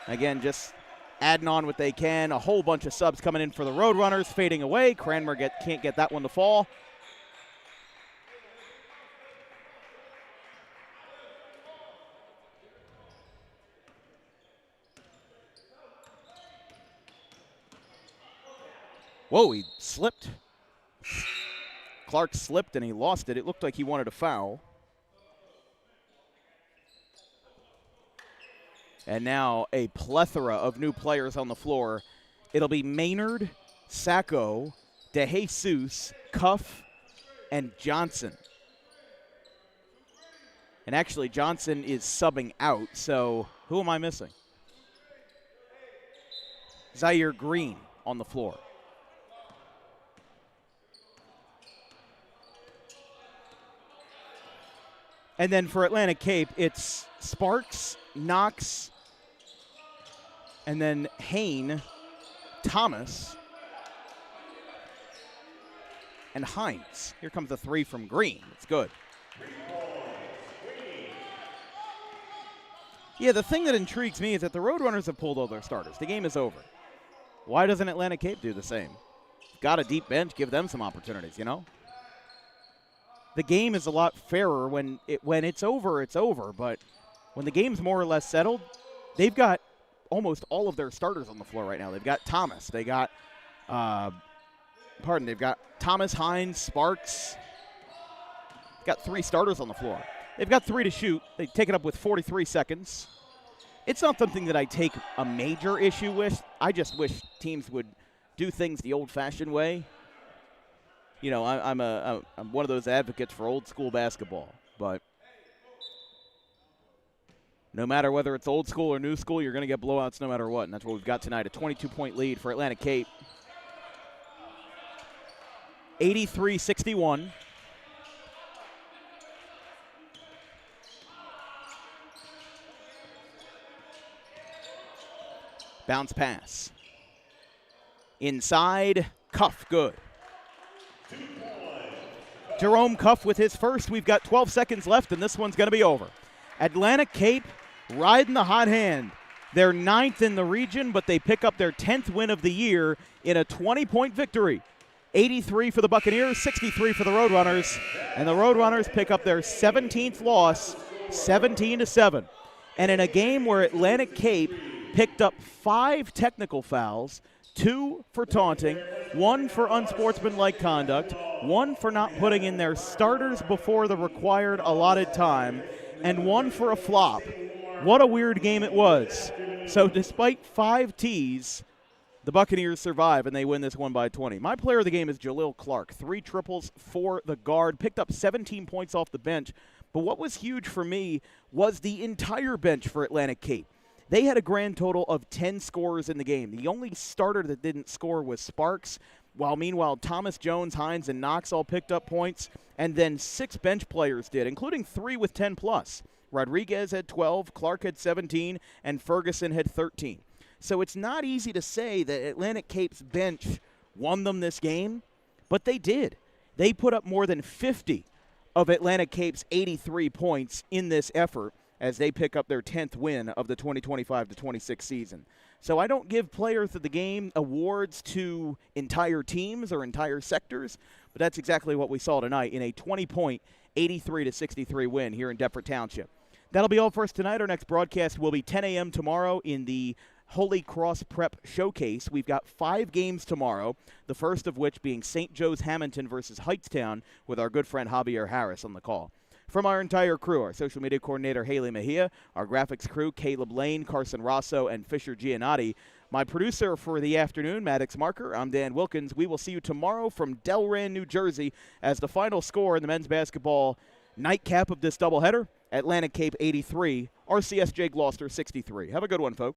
Again, just adding on what they can. A whole bunch of subs coming in for the Roadrunners, fading away. Cranmer can't get that one to fall. Whoa, he slipped. Clark slipped and he lost it. It looked like he wanted a foul. And now a plethora of new players on the floor. It'll be Maynard, Sacco, DeJesus, Cuff, and Johnson. And actually, Johnson is subbing out, so who am I missing? Zaire Green on the floor. And then for Atlantic Cape, it's Sparks, Knox, and then Hain, Thomas, and Hines. Here comes the 3 from Green. It's good. Yeah, the thing that intrigues me is that the Roadrunners have pulled all their starters. The game is over. Why doesn't Atlantic Cape do the same? Got a deep bench, give them some opportunities, you know? The game is a lot fairer when it's over, it's over. But when the game's more or less settled, they've got almost all of their starters on the floor right now. They've got Thomas. They've got Thomas, Hines, Sparks. Got 3 starters on the floor. They've got 3 to shoot. They take it up with 43 seconds. It's not something that I take a major issue with. I just wish teams would do things the old-fashioned way. You know, I'm one of those advocates for old school basketball, but no matter whether it's old school or new school, you're going to get blowouts no matter what, and that's what we've got tonight, a 22-point lead for Atlantic Cape. 83-61. Bounce pass. Inside, Cuff, good. Jerome Cuff with his first. We've got 12 seconds left, and this one's going to be over. Atlantic Cape riding the hot hand. They're 9th in the region, but they pick up their 10th win of the year in a 20-point victory. 83 for the Buccaneers, 63 for the Roadrunners, and the Roadrunners pick up their 17th loss, 17-7. And in a game where Atlantic Cape picked up 5 technical fouls, 2 for taunting, 1 for unsportsmanlike conduct, 1 for not putting in their starters before the required allotted time, and 1 for a flop. What a weird game it was. So despite 5 tees, the Buccaneers survive, and they win this one by 20. My player of the game is Jalil Clark. 3 triples for the guard, picked up 17 points off the bench. But what was huge for me was the entire bench for Atlantic Cape. They had a grand total of 10 scorers in the game. The only starter that didn't score was Sparks, while meanwhile Thomas, Jones, Hines, and Knox all picked up points, and then 6 bench players did, including 3 with 10+. Rodriguez had 12, Clark had 17, and Ferguson had 13. So it's not easy to say that Atlantic Cape's bench won them this game, but they did. They put up more than 50 of Atlantic Cape's 83 points in this effort, as they pick up their 10th win of the 2025-26 season. So I don't give players of the game awards to entire teams or entire sectors, but that's exactly what we saw tonight in a 20-point, 83-63 win here in Deptford Township. That'll be all for us tonight. Our next broadcast will be 10 a.m. tomorrow in the Holy Cross Prep Showcase. We've got 5 games tomorrow, the first of which being St. Joe's Hamilton versus Hightstown with our good friend Javier Harris on the call. From our entire crew, our social media coordinator, Haley Mejia, our graphics crew, Caleb Lane, Carson Rosso, and Fisher Giannotti, my producer for the afternoon, Maddox Marker, I'm Dan Wilkins. We will see you tomorrow from Delran, New Jersey, as the final score in the men's basketball nightcap of this doubleheader, Atlantic Cape 83, RCSJ-Gloucester 63. Have a good one, folks.